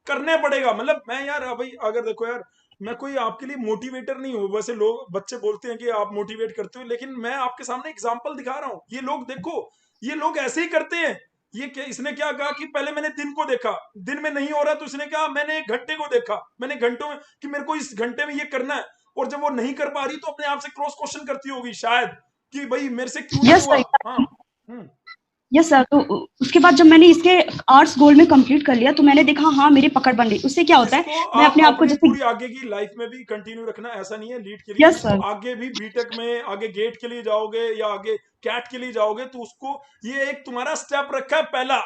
करने पड़ेगा। मतलब मैं यार भाई अगर देखो यार मैं कोई आपके लिए मोटिवेटर नहीं हूँ। वैसे लोग बच्चे बोलते हैं कि आप मोटिवेट करते हो, लेकिन मैं आपके सामने एग्जांपल दिखा रहा हूँ। ये लोग देखो, ये लोग ऐसे ही करते हैं। ये क्या, इसने क्या कहा कि पहले मैंने दिन को देखा, दिन में नहीं हो रहा तो इसने कहा मैंने एक घंटे को देखा, मैंने घंटों में कि मेरे को इस घंटे में ये करना है। और जब वो नहीं कर पा रही तो अपने आप से क्रॉस क्वेश्चन करती होगी शायद कि भाई मेरे से क्यों नहीं यस हुआ। सर, हाँ। हम्म। Yes sir. तो उसके बाद जब मैंने इसके आर्ट्स गोल्ड में कंप्लीट कर लिया तो मैंने देखा हाँ मेरी पकड़ बन गई। उससे क्या होता है, इसको मैं आप अपने आप को अपनी जैसे, पूरी आगे की लाइफ में भी कंटिन्यू रखना, ऐसा नहीं है लीड के लिए। यस इसको सर, आगे भी बीटेक में आगे गेट के लिए जाओगे या आगे कैट के लिए जाओगे तो उसको, ये एक तुम्हारा स्टेप रखा है पहला।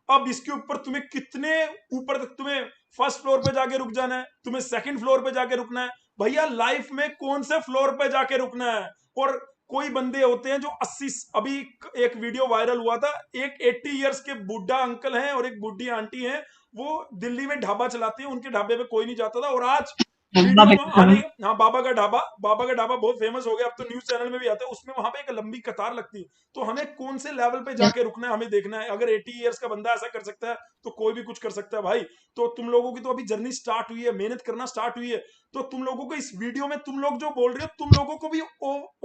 अब इसके ऊपर तुम्हें कितने ऊपर तक, तुम्हें फर्स्ट फ्लोर पे जाके रुक जाना है, तुम्हें सेकंड फ्लोर पे जाके रुकना है, भैया लाइफ में कौन से फ्लोर पे जाके रुकना है। और कोई बंदे होते हैं जो 80, अभी एक वीडियो वायरल हुआ था, एक 80 इयर्स के बुढ़ा अंकल हैं और एक बुढ़ी आंटी हैं, वो दिल्ली में ढाबा चलाते हैं, उनके ढाबे पे कोई नहीं जाता था, और आज वीडियो में आने, हाँ बाबा का ढाबा, बाबा का ढाबा बहुत फेमस हो गया, अब तो न्यूज चैनल में भी आता है, उसमें वहां पे एक लंबी कतार लगती है। तो हमें कौन से लेवल पे जाके रुकना है, हमें देखना है। अगर 80 इयर्स का बंदा ऐसा कर सकता है तो कोई भी कुछ कर सकता है भाई। तो तुम लोगों की तो अभी जर्नी स्टार्ट हुई है, मेहनत करना स्टार्ट हुई है। तो तुम लोगों को इस वीडियो में, तुम लोग जो बोल रहे हो, तुम लोगों को भी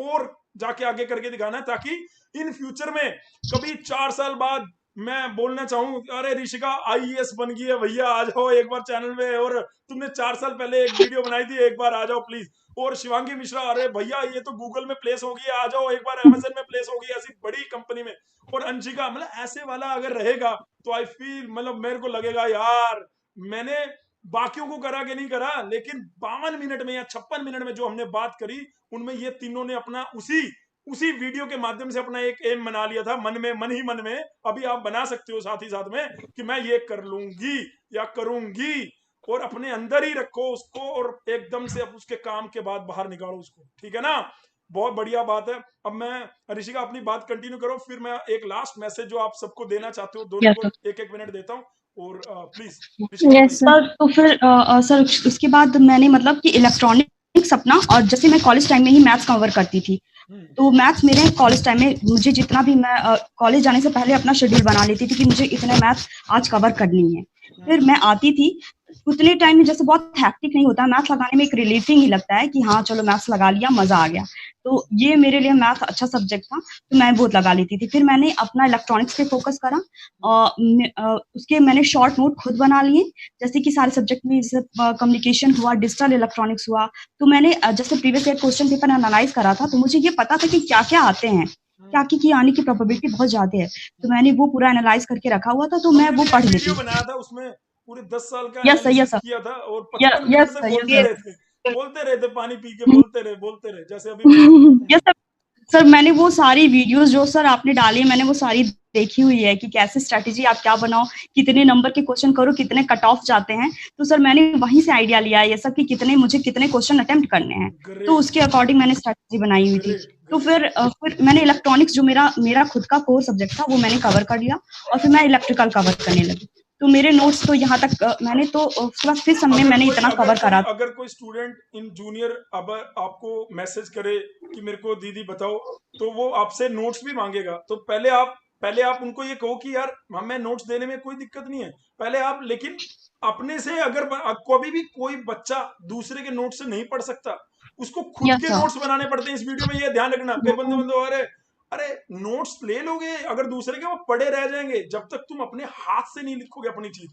और जाके आगे करके दिखाना है, ताकि इन फ्यूचर में कभी 4 साल बाद मैं बोलना चाहूँ, अरे ऋषिका आईएएस बन गई है भैया, आ जाओ एक बार चैनल में, और तुमने 4 साल पहले एक वीडियो बनाई थी, एक बार आ जाओ प्लीज। और शिवांगी मिश्रा, अरे भैया ये तो गूगल में प्लेस हो गई है, आ जाओ एक बार अमेजन में प्लेस हो गई है, ऐसी बड़ी कंपनी में। और अंशिका, मतलब ऐसे वाला अगर रहेगा तो आई फील, मतलब मेरे को लगेगा यार मैंने बाकियों को करा के नहीं करा, लेकिन 52 मिनट में या 56 मिनट में जो हमने बात करी, उनमें ये तीनों ने अपना उसी वीडियो के माध्यम से अपना एक एम बना लिया था, मन में, मन ही मन में। अभी आप बना सकते हो साथ ही साथ में कि मैं ये कर लूंगी या करूंगी, और अपने अंदर ही रखो उसको, और एकदम से अब उसके काम के बाद बाहर निकालो उसको, ठीक है ना। बहुत बढ़िया बात है। अब मैं, ऋषिका अपनी बात कंटिन्यू करो, फिर मैं एक लास्ट मैसेज जो आप सबको देना चाहते हो, दोनों यस को सर, एक एक मिनट देता हूँ। और प्लीज ऋषिका यस बताइए। सर। सर। तो फिर सर उसके बाद मैंने मतलब कि इलेक्ट्रॉनिक्स अपना, और जैसे मैं कॉलेज टाइम में ही मैथ्स कवर करती थी, तो मैथ्स मेरे कॉलेज टाइम में मुझे जितना भी, मैं कॉलेज जाने से पहले अपना शेड्यूल बना लेती थी कि मुझे इतने मैथ्स आज कवर करनी है। फिर मैं आती थी उतने टाइम में, जैसे बहुत हैक्टिक नहीं होता, मैथ्स लगाने में एक रिलीफिंग ही लगता है कि हाँ चलो मैथ्स लगा लिया, मजा आ गया। तो ये मेरे लिए मैथ अच्छा सब्जेक्ट था, तो मैं बहुत लगा लेती थी। फिर मैंने अपना इलेक्ट्रॉनिक्स पे फोकस करा, उसके मैंने शॉर्ट नोट खुद बना लिए, जैसे कि सारे सब्जेक्ट में, जैसे कम्युनिकेशन हुआ, डिजिटल इलेक्ट्रॉनिक्स हुआ। तो मैंने जैसे previous year question paper analyse करा था, तो मुझे ये पता था कि क्या क्या आते हैं, क्या की आने की प्रोबेबिलिटी बहुत ज्यादा है। तो मैंने वो पूरा एनालाइज करके रखा हुआ था, तो मैं वो पढ़ लेती वीडियो थी। बनाया था, उसमें पूरे 10 साल का yes sir, yes analysis sir, किया था, और 55 मिनट यस से सर, यस बोलते सर। रहे थे, बोलते रहे थे, पानी पी के बोलते रहे जैसे अभी बोल रहे थे। Yes sir. सर मैंने वो सारी वीडियोस जो सर आपने डाली है, मैंने वो सारी देखी हुई है कि कैसे स्ट्रेटेजी आप क्या बनाओ, कितने नंबर के क्वेश्चन करो, कितने कट ऑफ जाते हैं। तो सर मैंने वहीं से आइडिया लिया है ये सब कि मुझे कितने क्वेश्चन अटेम्प्ट करने हैं, तो ग्रेट उसके अकॉर्डिंग मैंने स्ट्रेटेजी बनाई हुई थी। ग्रेट तो ग्रेट। फिर मैंने इलेक्ट्रॉनिक्स जो मेरा खुद का कोर सब्जेक्ट था वो मैंने कवर कर लिया, और फिर मैं इलेक्ट्रिकल कवर करने लगी। तो मेरे नोट्स तो यहाँ तक मैंने तो उसके बाद फिर समय मैंने इतना कवर करा। अगर कोई स्टूडेंट इन जूनियर अब आपको मैसेज करे कि मेरे को दीदी बताओ, तो वो आपसे नोट्स भी मांगेगा, तो पहले आप उनको ये कहो कि यार मैं नोट्स देने में कोई दिक्कत नहीं है, पहले आप, लेकिन अपने से, अगर कभी भी कोई बच्चा दूसरे के नोट्स से नहीं पढ़ सकता, उसको खुद यस के सर, नोट्स बनाने पड़ते हैं। इस वीडियो में ये ध्यान रखना, कई बंदे अरे अरे नोट्स ले लोगे, अगर दूसरे के वो पड़े रह जाएंगे, जब तक तुम अपने हाथ से नहीं लिखोगे अपनी चीज।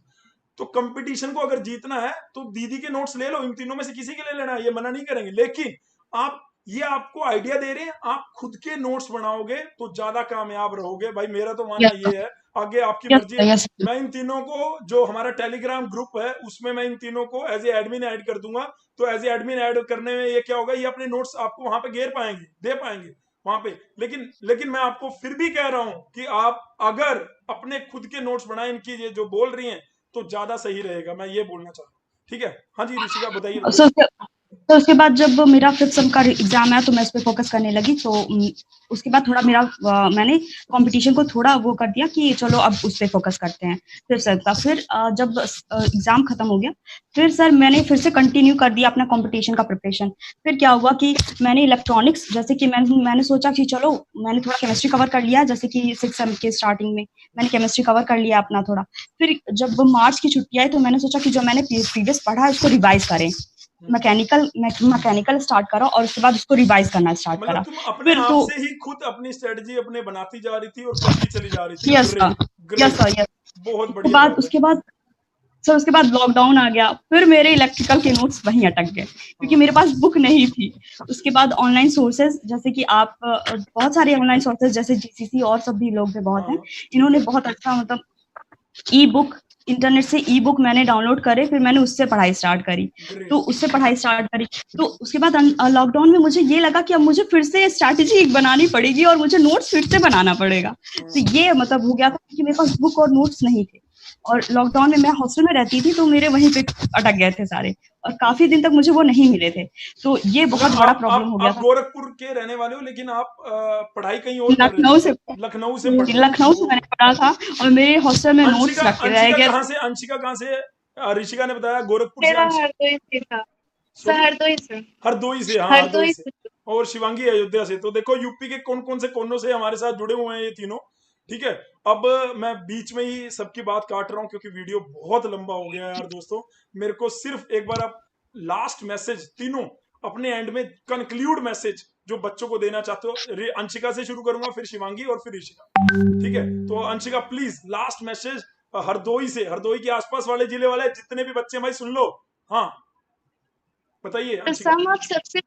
तो कंपटीशन को अगर जीतना है तो दीदी के नोट्स ले लो, इन तीनों में से किसी के ले लेना, ये मना नहीं करेंगे, लेकिन आप, ये आपको आइडिया दे रहे हैं, आप खुद के नोट्स बनाओगे तो ज्यादा कामयाब रहोगे भाई, मेरा तो मानना ये है। आगे आपकी मर्जी है। यस मैं इन तीनों को, जो हमारा टेलीग्राम ग्रुप है उसमें मैं इन तीनों को एज ए एडमिन ऐड कर दूंगा। तो एज ए एडमिन ऐड करने में ये क्या होगा, ये अपने नोट्स आपको वहां पे दे पाएंगे वहां पे। लेकिन मैं आपको फिर भी कह रहा हूं कि आप अगर अपने खुद के नोट्स बनाए, इनकी ये जो बोल रही हैं, तो ज्यादा सही रहेगा, मैं ये बोलना चाह रहा हूँ। ठीक है, हाँ जी ऋषिका बताइए। तो उसके बाद जब मेरा 5th सेम का एग्जाम आया तो मैं उस पर फोकस करने लगी। तो उसके बाद थोड़ा मैंने कंपटीशन को थोड़ा वो कर दिया कि चलो अब उस पर फोकस करते हैं 5th सेम का। फिर जब एग्जाम खत्म हो गया, फिर सर मैंने फिर से कंटिन्यू कर दिया अपना कंपटीशन का प्रिपरेशन। फिर क्या हुआ कि मैंने इलेक्ट्रॉनिक्स, जैसे कि मैंने सोचा कि चलो मैंने थोड़ा केमिस्ट्री कवर कर लिया, जैसे कि 6th सेम के स्टार्टिंग में मैंने केमिस्ट्री कवर कर लिया अपना थोड़ा। फिर जब मार्च की छुट्टी आई तो मैंने सोचा कि जो मैंने प्रीवियस पढ़ा है उसको रिवाइज करें। मैकेनिकल स्टार्ट करा और उसके बाद उसको रिवाइज करना स्टार्ट करा। मतलब तुम अपने फिर आप तो से ही खुद अपनी स्ट्रेटजी अपने बनाती जा रही थी और करती चली जा रही थी। Yes sir, yes sir, yes. बहुत बढ़िया बात है। उसके बाद लॉकडाउन आ गया, फिर मेरे इलेक्ट्रिकल के नोट्स वहीं अटक गए क्योंकि मेरे पास बुक नहीं थी। उसके बाद ऑनलाइन सोर्सेज जैसे कि आप बहुत सारे ऑनलाइन सोर्सेज जैसे जीसीसी और सब भी लोग भी बहुत हैं, इन्होंने बहुत अच्छा मतलब ई बुक, इंटरनेट से ई बुक मैंने डाउनलोड करे, फिर मैंने उससे पढ़ाई स्टार्ट करी। तो उसके बाद लॉकडाउन में मुझे ये लगा कि अब मुझे फिर से स्ट्रैटेजी बनानी पड़ेगी और मुझे नोट्स फिर से बनाना पड़ेगा। तो ये मतलब हो गया था कि मेरे पास बुक और नोट्स नहीं थे, और लॉकडाउन में मैं हॉस्टल में रहती थी तो मेरे वहीं पे अटक गए थे सारे, और काफी दिन तक मुझे वो नहीं मिले थे। तो ये बहुत बड़ा प्रॉब्लम हो गया था। गोरखपुर के रहने वाले हो लेकिन आप पढ़ाई कहीं और लखनऊ से मैंने पढ़ा था और मेरे हॉस्टल में नोट्स रख के रह गए। अंशिका कहाँ से? ऋषिका ने बताया गोरखपुर से। हरदोई से, हाँ हरदोई से। और शिवांगी अयोध्या से। तो देखो यूपी के कौन कौन से कोनों से हमारे साथ जुड़े हुए हैं ये तीनों। ठीक है, अब मैं बीच में ही सबकी बात काट रहा हूँ क्योंकि वीडियो बहुत लंबा हो गया है यार दोस्तों। मेरे को सिर्फ एक बार आप लास्ट मैसेज तीनों अपने एंड में कंक्लूड मैसेज जो बच्चों को देना चाहते हो। अंशिका से शुरू करूंगा, फिर शिवांगी और फिर ऋषिका। ठीक है, तो Anshika please last message Hardoi से, हरदोई के आसपास वाले जिले वाले जितने भी बच्चे भाई सुन लो। हाँ बताइए। तो सबसे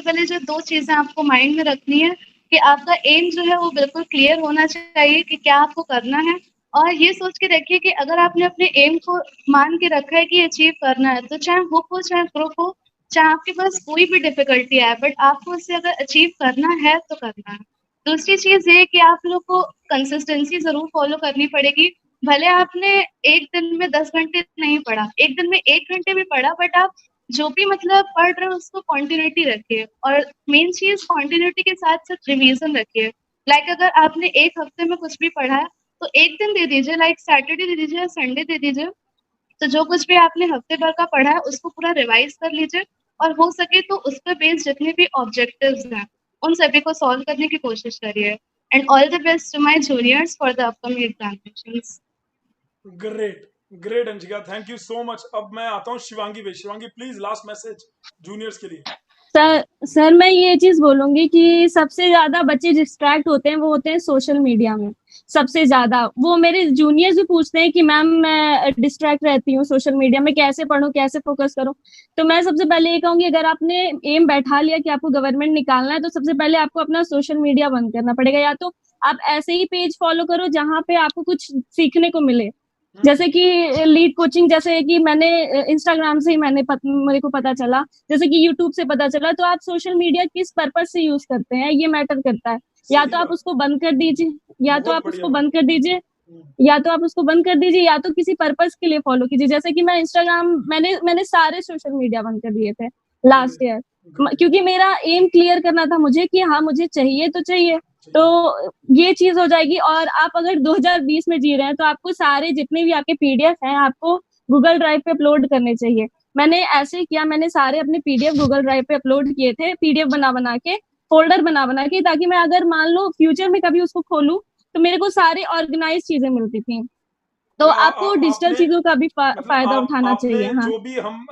पहले जो दो चीजें आपको माइंड में रखनी है कि आपका एम जो है वो बिल्कुल क्लियर होना चाहिए कि क्या आपको करना है, और ये सोच के रखिए कि अगर आपने अपने एम को मान के रखा है कि अचीव करना है, तो चाहे हुक हो चाहे ग्रुप हो, चाहे आपके पास कोई भी डिफिकल्टी है, बट आपको उससे अगर अचीव करना है तो करना है। दूसरी चीज ये कि आप लोग को कंसिस्टेंसी जरूर फॉलो करनी पड़ेगी। भले आपने एक दिन में 10 घंटे नहीं पढ़ा, एक दिन में 1 घंटे भी पढ़ा, बट आप जो भी मतलब पढ़ रहे हो उसको कॉन्टिन्यूटी रखिए, और मेन चीज कॉन्टिन्यूटी के साथ साथ रिवीजन रखिए। लाइक अगर आपने एक हफ्ते में कुछ भी पढ़ा है तो एक दिन दे दीजिए, लाइक सैटरडे दे दीजिए या संडे दे दीजिए। तो जो कुछ भी आपने हफ्ते भर का पढ़ा है उसको पूरा रिवाइज कर लीजिए, और हो सके तो उस पर बेस्ड जितने भी ऑब्जेक्टिव्स हैं उन सभी को सॉल्व करने की कोशिश करिए। And all the best to my juniors for the upcoming examinations. Great Anshika, thank you so much. अब मैं आता हूँ शिवांगी पे। Shivangi please last message juniors के लिए। सर मैं ये चीज बोलूंगी कि सबसे ज्यादा बच्चे डिस्ट्रैक्ट होते हैं वो होते हैं सोशल मीडिया में। सबसे ज्यादा वो मेरे जूनियर्स भी पूछते हैं कि मैम मैं डिस्ट्रैक्ट रहती हूँ सोशल मीडिया में, कैसे पढूं कैसे फोकस करूं। तो मैं सबसे पहले ये कहूंगी, अगर आपने एम बैठा लिया कि आपको गवर्नमेंट निकालना है, तो सबसे पहले आपको अपना सोशल मीडिया बंद करना पड़ेगा। या तो आप ऐसे ही पेज फॉलो करो जहां पे आपको कुछ सीखने को मिले, जैसे कि लीड कोचिंग, जैसे कि मैंने इंस्टाग्राम से ही मेरे को पता चला, जैसे कि यूट्यूब से पता चला। तो आप सोशल मीडिया किस पर्पज से यूज करते हैं ये मैटर करता है। या तो आप उसको बंद कर दीजिए, या तो आप उसको बंद कर दीजिए, या तो किसी पर्पज के लिए फॉलो कीजिए। जैसे कि मैं इंस्टाग्राम मैंने सारे सोशल मीडिया बंद कर दिए थे लास्ट ईयर, क्योंकि मेरा एम क्लियर करना था मुझे कि हाँ मुझे चाहिए तो चाहिए। तो ये चीज हो जाएगी। और आप अगर 2020 में जी रहे हैं तो आपको सारे जितने भी आपके पीडीएफ हैं आपको गूगल ड्राइव पे अपलोड करने चाहिए। मैंने ऐसे ही किया, मैंने सारे अपने पीडीएफ गूगल ड्राइव पे अपलोड किए थे, पीडीएफ बना के, फोल्डर बना के, ताकि मैं अगर मान लो फ्यूचर में कभी उसको खोलूं तो मेरे को सारे ऑर्गेनाइज चीजें मिलती थी। तो आपको डिजिटल चीजों का भी फायदा उठाना चाहिए। हाँ, जो भी हम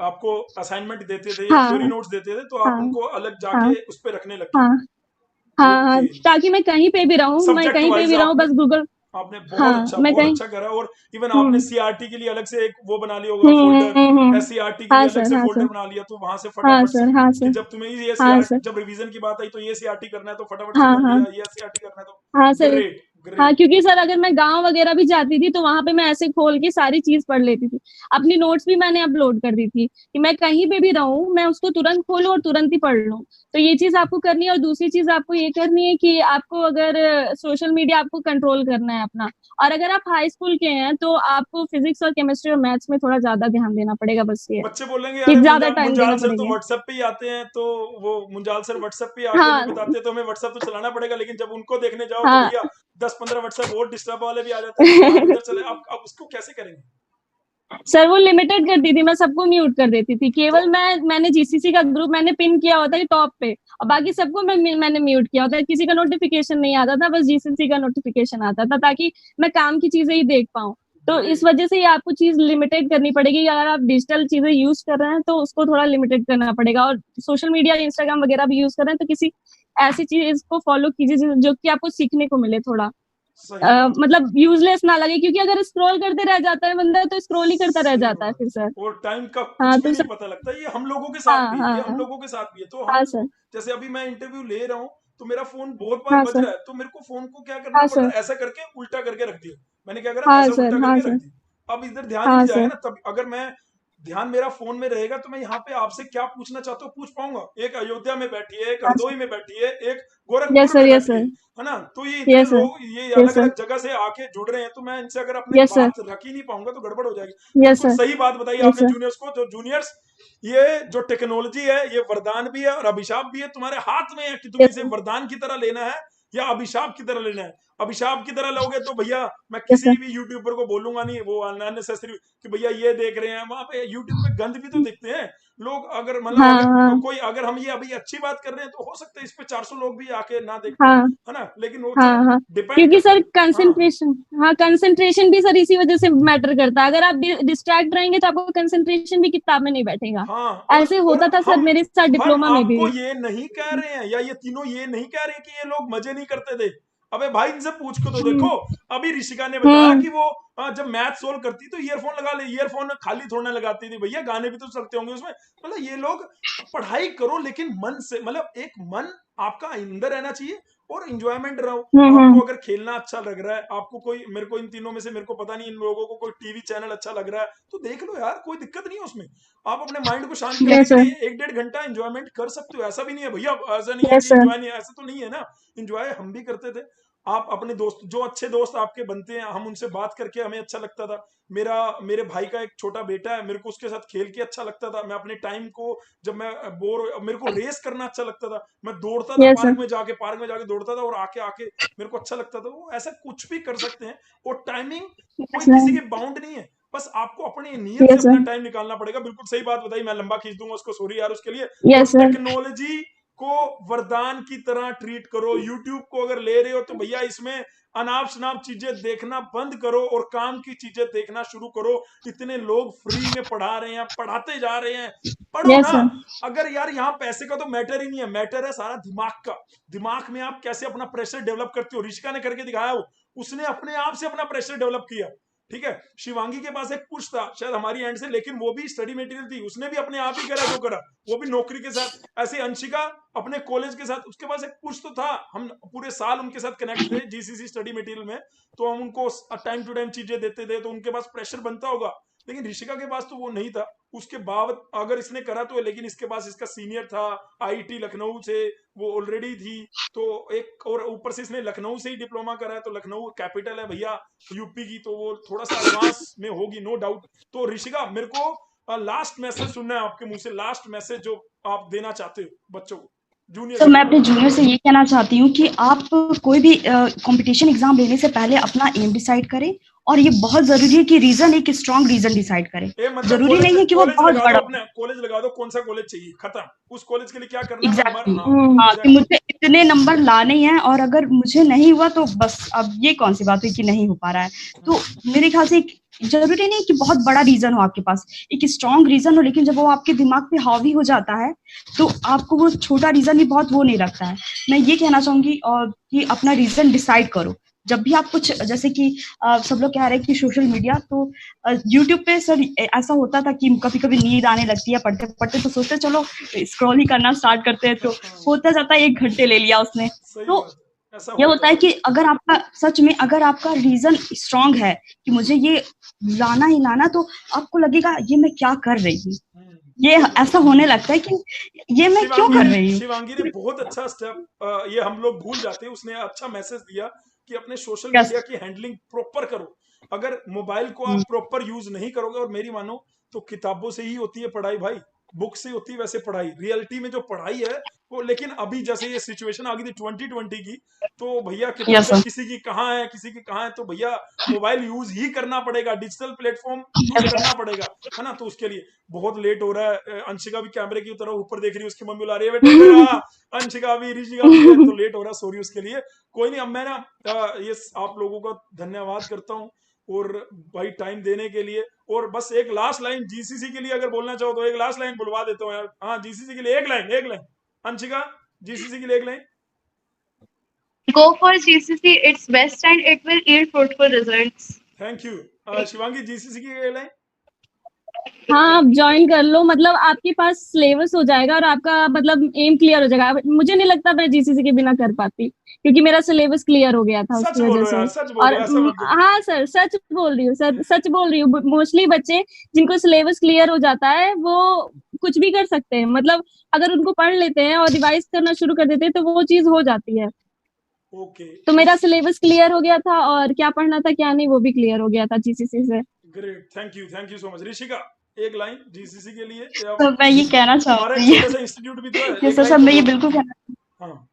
आपको असाइनमेंट देते थे या थ्योरी नोट्स देते थे तो आप उनको अलग जाके उस पे रखने लगे। हाँ, ताकि मैं कहीं पे भी रहूं, बस गूगल। आपने बहुत अच्छा करा। और इवन आपने सीआरटी के लिए अलग से एक वो बना लिया होगा फोल्डर, एससीआरटी के लिए अलग से फोल्डर बना लिया, तो वहां से फटाफट से जब तुम्हें ये सीआरटी, जब रिवीजन की बात आई तो ये सीआरटी करना है तो फटाफट से कर लिया, ये सीआरटी करना है तो। हाँ सर, हाँ, क्योंकि सर अगर मैं गांव वगैरह भी जाती थी तो वहां पे मैं ऐसे खोल के सारी चीज पढ़ लेती थी। अपनी नोट्स भी मैंने अपलोड कर दी थी कि मैं कहीं पे भी रहूं मैं उसको तुरंत खोलूं और तुरंत ही पढ़ लूं। तो ये चीज आपको करनी है। और दूसरी चीज आपको ये करनी है कि आपको अगर सोशल मीडिया आपको कंट्रोल करना है अपना, और अगर आप हाई स्कूल के हैं तो आपको फिजिक्स और केमिस्ट्री और मैथ्स में थोड़ा ज्यादा ध्यान देना पड़ेगा। बस ये बच्चे बोलेंगे कि ज्यादा टाइम देना मुंजाल सर तो पड़ेगा। व्हाट्सएप पे ही आते हैं, तो वो मुंजाल सर व्हाट्सएप पे आके हमें बताते हैं तो हमें व्हाट्सएप तो चलाना पड़ेगा, लेकिन जब उनको देखने जाओ तो भैया 10-15 व्हाट्सएप और डिस्टर्ब वाले भी आ जाते हैं। आप उसको कैसे करेंगे? सर वो लिमिटेड कर दी थी, मैं सबको म्यूट कर देती थी। केवल मैंने जीसीसी का ग्रुप मैंने पिन किया होता है टॉप पे, और बाकी सबको मैंने म्यूट किया होता है। किसी का नोटिफिकेशन नहीं आता था, बस जीसीसी का नोटिफिकेशन आता था, ताकि मैं काम की चीजें ही देख पाऊँ। तो इस वजह से ये आपको चीज लिमिटेड करनी पड़ेगी। अगर आप डिजिटल चीजें यूज कर रहे हैं तो उसको थोड़ा लिमिटेड करना पड़ेगा, और सोशल मीडिया, इंस्टाग्राम वगैरह भी यूज कर रहे हैं तो किसी ऐसी चीज को फॉलो कीजिए जो कि आपको सीखने को मिले थोड़ा। सही बात है। मतलब यूजलेस ना लगे, क्योंकि अगर स्क्रॉल करते रह जाता है बंदा तो स्क्रॉल ही करता रह सही जाता है बात फिर सर। है। और टाइम का हाँ कुछ भी तो नहीं सर। पता लगता। ये हम लोगों के साथ हाँ भी है, ये हम हाँ लोगों के साथ भी है। तो हाँ हम, सर। जैसे अभी मैं इंटरव्यू ले रहा हूँ तो मेरा फोन बहुत बार हाँ बज सर। रहा है, तो मेरे को फोन को क्या करना हाँ पड़ रहा सर। है, ऐसा करके उल्टा करके रख दिया। मैंने क्या करा, हाँ ऐसा सर। उल्टा हाँ करके रख सर। दिया। अब इधर ध्यान ही हाँ नहीं जाएगा सर। ना। तब अगर मैं, ध्यान मेरा फोन में रहेगा तो मैं यहाँ पे आपसे क्या पूछना चाहता हूँ पूछ पाऊंगा। एक अयोध्या में बैठी है, एक हाँ सर। हरदोई में बैठी है, एक यस गोरखपुर सर। में यस बैठी सर। है ना। तो ये इतने यस सर। लोग ये यस अलग सर। अलग जगह से आके जुड़ रहे हैं, तो मैं इनसे अगर अपनी यस सर। बात रख ही नहीं पाऊंगा तो गड़बड़ हो जाएगी। यस बिल्कुल सर। सही बात बताई यस आपने सर। जूनियर्स को। जो जूनियर्स, ये जो टेक्नोलॉजी है ये वरदान भी है और अभिशाप भी है। तुम्हारे हाथ में है कि तुम यस इसे सर। वरदान की तरह लेना है या अभिशाप की तरह लेना है। अभिशाप की तरह लोगे तो भैया मैं यस किसी सर। भी यूट्यूबर को बोलूंगा नहीं, वो अननेसेसरी कि भैया ये देख रहे हैं। वहां पे यूट्यूब पे गंद भी तो दिखते हैं लोग। अगर मतलब हाँ अगर हाँ कोई, अगर हम ये अभी अच्छी बात कर रहे हैं तो हो सकता है इस पे 400 लोग भी आके ना देख पाए, हाँ है ना। लेकिन वो चलो हाँ हाँ। डिपेंड क्योंकि करता सर है। हाँ कंसंट्रेशन, हाँ कंसंट्रेशन भी सर इसी वजह से मैटर करता है। अगर आप डिस्ट्रैक्ट रहेंगे तो आपको कंसंट्रेशन भी किताब में नहीं बैठेगा। हाँ। ऐसे और होता था सर हम मेरे साथ हम डिप्लोमा में भी। आपको ये नहीं कह रहे हैं, या ये तीनों ये नहीं कह रहे कि ये लोग मजे नहीं करते थे। अबे भाई इनसे पूछ के तो देखो। हम्म। अभी ऋषिका ने बताया हम्म। कि वो जब मैथ सोल्व करती तो ईयरफोन लगा ले। ईयरफोन खाली थोड़ा ना लगाती थी भैया, गाने भी तो चलते होंगे उसमें। मतलब ये लोग, पढ़ाई करो लेकिन मन से, मतलब एक मन आपका अंदर रहना चाहिए और इंजॉयमेंट रहो। आपको हम्म। अगर खेलना अच्छा लग रहा है, आपको कोई, मेरे को इन तीनों में से मेरे को पता नहीं इन लोगों को कोई टीवी चैनल अच्छा लग रहा है तो देख लो यार, कोई दिक्कत नहीं है उसमें। आप अपने माइंड को शांत करने यस के सर। लिए 1-1.5 घंटा एंजॉयमेंट कर सकते हो। ऐसा भी नहीं है भैया, ऐसा नहीं है यस कि सर। एंजॉय नहीं है, ऐसा तो नहीं है ना। एंजॉय हम भी करते थे। आप अपने दोस्त, जो अच्छे दोस्त आपके बनते हैं, हम उनसे बात करके हमें अच्छा लगता था। मेरे भाई का एक छोटा बेटा है, मेरे को उसके साथ खेल के अच्छा लगता था। मैं अपने टाइम को, जब मैं बोर, मेरे को रेस करना अच्छा लगता था, मैं दौड़ता था यस सर। पार्क में जाके दौड़ता था और आके आके मेरे को अच्छा लगता था। वो ऐसा कुछ भी कर सकते हैं। और टाइमिंग यस कोई सर। किसी के बाउंड नहीं है। बस आपको अपनी नीयत से यस अपना सर। टाइम निकालना पड़ेगा। बिल्कुल सही बात बताई, मैं लंबा खींच दूंगा उसको, सॉरी यार उसके लिए। और यस सर। टेक्नोलॉजी को वरदान की तरह ट्रीट करो। यूट्यूब को अगर ले रहे हो तो भैया इसमें अनाप शनाप चीजें देखना बंद करो और काम की चीजें देखना शुरू करो। इतने लोग फ्री में पढ़ा रहे हैं, पढ़ाते जा रहे हैं, पढ़ो यस ना। सर। अगर यार यहाँ पैसे का तो मैटर ही नहीं है, मैटर है सारा दिमाग का। दिमाग में आप कैसे अपना प्रेशर डेवलप करते हो। ऋषिका ने करके दिखाया, वो उसने अपने आप से अपना प्रेशर डेवलप किया। ठीक है। शिवांगी के पास एक पुश था शायद हमारी एंड से, लेकिन वो भी स्टडी मटेरियल थी, उसने भी अपने आप ही करा जो करा, वो भी नौकरी के साथ। ऐसे अंशिका अपने कॉलेज के साथ, उसके पास एक पुश तो था। हम पूरे साल उनके साथ कनेक्ट थे जीसीसी स्टडी मटेरियल में, तो हम उनको टाइम टू टाइम चीजें देते थे, तो उनके पास प्रेशर बनता होगा। लेकिन ऋषिका के पास तो वो नहीं था। उसके बाद अगर इसने करा तो, लेकिन इसके पास इसका सीनियर था आईआईटी लखनऊ से, वो ऑलरेडी थी। तो एक और ऊपर से इसने लखनऊ से ही डिप्लोमा करा है, तो लखनऊ कैपिटल है भैया यूपी की, तो वो थोड़ा सा एडवांस में होगी, नो डाउट। तो ऋषिका, मेरे को लास्ट मैसेज सुनना है आपके मुंह से, लास्ट मैसेज जो आप देना चाहते हो बच्चों को, जूनियर्स तो मैं को। अपने जूनियर से ये कहना चाहती हूँ कि आप कोई भी कंपटीशन एग्जाम लेने से पहले अपना एम डिसाइड करें, और ये बहुत जरूरी है कि रीजन, एक स्ट्रॉन्ग रीजन डिसाइड करें। ए मतलब जरूरी कॉलेज, नहीं है कि वो कॉलेज बहुत लगा दो बड़ा। अपने, कॉलेज लगा दो, कौन सा कॉलेज चाहिए, खत्म। उस कॉलेज के लिए क्या करना है, मैं एग्जैक्टली हाँ हाँ, कि एग्जैक्टली। मुझे इतने नंबर लाने हैं, और अगर मुझे नहीं हुआ तो बस अब ये कौन सी बात हुई कि नहीं हो पा रहा है। तो मेरे ख्याल से जरूरी नहीं कि बहुत बड़ा रीजन हो आपके पास, एक स्ट्रॉन्ग रीजन हो, लेकिन जब वो आपके दिमाग पे हावी हो जाता है तो आपको वो छोटा रीजन भी बहुत वो नहीं लगता है। मैं ये कहना चाहूंगी और कि अपना रीजन डिसाइड करो। जब भी आप कुछ, जैसे कि सब लोग कह रहे हैं कि सोशल मीडिया, तो यूट्यूब पे सर ऐसा होता था कि कभी कभी नींद आने लगती है पढ़ते पढ़ते, तो सोचते चलो स्क्रॉल ही करना स्टार्ट करते हैं, तो होता जाता है 1 घंटे ले लिया उसने। सही तो बात है, ऐसा ये होता होता है है। कि अगर आपका सच में, अगर आपका रीजन स्ट्रांग है कि मुझे ये लाना ही लाना, तो आपको लगेगा ये मैं क्या कर रही हूँ। ये सही बात। ऐसा होने लगता है कि ये मैं क्यों कर रही हूँ। शिवांगी ने बहुत अच्छा स्टेप, ये हम लोग भूल जाते हैं, उसने अच्छा मैसेज दिया कि अपने सोशल यस। मीडिया की हैंडलिंग प्रॉपर करो। अगर मोबाइल को आप प्रॉपर यूज नहीं करोगे, और मेरी मानो तो किताबों से ही होती है पढ़ाई भाई, बुक से होती है वैसे पढ़ाई, रियलिटी में जो पढ़ाई है वो। लेकिन अभी जैसे ये सिचुएशन आ गई थी 2020 की, तो भैया यस किताबें सर। किसी की कहाँ है, किसी की कहाँ है, तो भैया मोबाइल यूज ही करना पड़ेगा, डिजिटल प्लेटफॉर्म यूज करना पड़ेगा, है ना। तो उसके लिए बहुत लेट हो रहा है। अंशिका भी कैमरे की तरफ ऊपर देख रही है, उसकी मम्मी बुला रही है, बेटा इधर आ। अंशिका भी, ऋषिका भी है, तो लेट हो रहा है, सॉरी उसके लिए। कोई नहीं, अब मैं ना ये आप लोगों का धन्यवाद करता हूँ और भाई टाइम देने के लिए। और बस एक लास्ट लाइन जीसीसी के लिए अगर बोलना चाहो तो एक लास्ट लाइन बुलवा देता हूँ यार। हाँ जीसीसी के लिए एक लाइन अंशिका, जीसीसी के लिए एक line. Go for GCC, it's best and it will yield fruitful results. Thank you. Shivangi GCC की एक लाइन। हाँ, आप ज्वाइन कर लो, मतलब आपके पास सिलेबस हो जाएगा और आपका मतलब एम क्लियर हो जाएगा। मुझे नहीं लगता मैं जीसीसी के बिना कर पाती, क्योंकि मेरा सिलेबस क्लियर हो गया था सच उसकी वजह बोलो से। यार, सच और बोलो, ऐसा मत बोलो। हाँ सर, सच बोल रही हूँ सर, सच बोल रही हूँ। मोस्टली बच्चे जिनको सिलेबस क्लियर हो जाता है वो कुछ भी कर सकते हैं, मतलब अगर उनको पढ़ लेते हैं और रिवाइज करना शुरू कर देते हैं तो वो चीज हो जाती है। ओके, तो मेरा सिलेबस क्लियर हो गया था और क्या पढ़ना था क्या नहीं वो भी क्लियर हो गया था जीसीसी से। Great, thank you so much. Rishika एक लाइन जीसीसी के लिए, या तो मैं ये कहना तुम्हारा एक चाहूंगी छोटा सा इंस्टीट्यूट भी तो है, ये एक सर लाइन सब तो मैं ये बोल। बिल्कुल कहना हाँ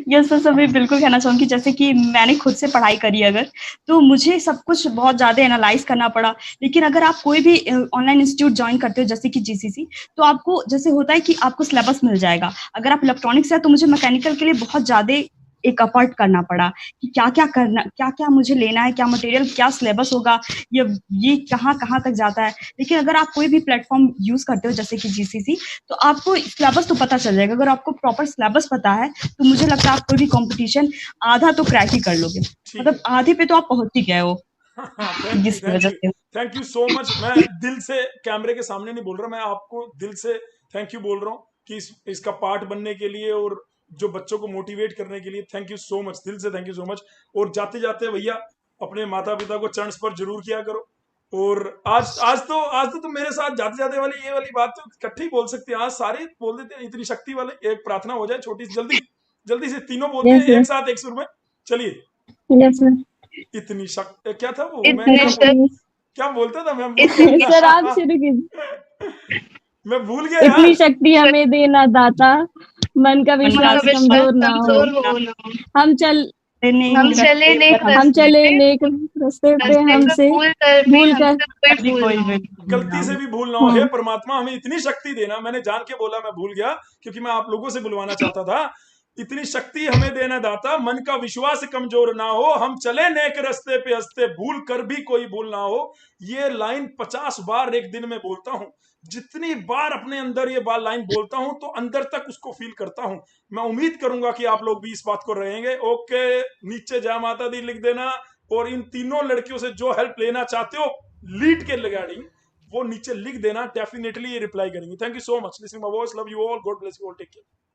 ये सर मैं बिल्कुल कहना चाहूंगी, जैसे कि मैंने खुद से पढ़ाई करी अगर, तो मुझे सब कुछ बहुत ज्यादा एनालाइज करना पड़ा। लेकिन अगर आप कोई भी ऑनलाइन इंस्टीट्यूट ज्वाइन करते हो जैसे कि जीसीसी, तो आपको जैसे होता है कि आपको सिलेबस मिल जाएगा। अगर आप इलेक्ट्रॉनिक्स है तो मुझे मैकेनिकल के लिए बहुत ज्यादा एक अपर्ट करना पड़ा कि क्या क्या करना, क्या क्या मुझे लेना है, क्या मटेरियल, क्या सिलेबस होगा, ये कहाँ कहाँ तक जाता है। लेकिन अगर आप कोई भी प्लेटफॉर्म यूज करते हो जैसे कि जीसीसी, तो आपको सिलेबस तो पता चल जाएगा। अगर आपको प्रॉपर सिलेबस पता है तो मुझे लगता है आप कोई भी कंपटीशन आधा तो क्रैक ही कर लोगे, ठीक मतलब है। आधे पे तो आप पहुंच ही गए हो थैंक यू जिसकी थैंक वजह यू से। Thank you so much. मैं दिल से कैमरे के सामने नहीं बोल रहा, मैं आपको दिल से थैंक यू बोल रहा हूँ कि इसका पार्ट बनने के लिए और जो बच्चों को मोटिवेट करने के लिए। थैंक यू सो मच, दिल से थैंक यू सो मच। और जाते जाते भैया अपने माता पिता को चरण पर जरूर किया करो। और आज तो तुम मेरे साथ जाते जाते वाली ये वाली बात तो इकट्ठी ही बोल सकते हैं, आज सारे बोल देते हैं। इतनी शक्ति वाले, एक प्रार्थना हो जाए छोटी सी, जल्दी जल्दी से तीनों बोलते यस हैं सर, एक साथ एक सुर में। चलिए। Yes sir. इतनी शक्ति क्या था वो, मैं इतने शक्ति। क्या बोलता था, मैं भूल इतनी सर आप गया। शुरू कीजिए। मैं भूल गया इतनी यार। शक्ति हमें देना दाता, मन का मन का मतलब विश्वास विश्वास कमजोर ना हो। कमजोर हो ना। हम चल हम चले नेक हम रास्ते चले पे, नेक रास्ते पे, रास्ते पे हमसे भी भूल कर। हमसे कोई कभी भूल कोई ना हो। भी गलती से भी भूल ना हो, हे परमात्मा हमें इतनी शक्ति देना। मैंने जान के बोला, मैं भूल गया क्योंकि मैं आप लोगों से बुलवाना चाहता था। इतनी शक्ति हमें देना दाता, मन का विश्वास कमजोर ना हो, हम चले नेक रास्ते पे हंसते, भूल कर भी कोई भूल ना हो। ये लाइन 50 बार एक दिन में बोलता हूं। जितनी बार अपने अंदर ये बार लाइन बोलता हूं तो अंदर तक उसको फील करता हूं। मैं उम्मीद करूंगा कि आप लोग भी इस बात को रहेंगे। ओके, नीचे जय माता दी लिख देना। और इन तीनों लड़कियों से जो हेल्प लेना चाहते हो लीड के रिगार्डिंग, वो नीचे लिख देना, डेफिनेटली ये रिप्लाई करेंगे। Thank you so much listening my voice, love you all, God bless you all, take care.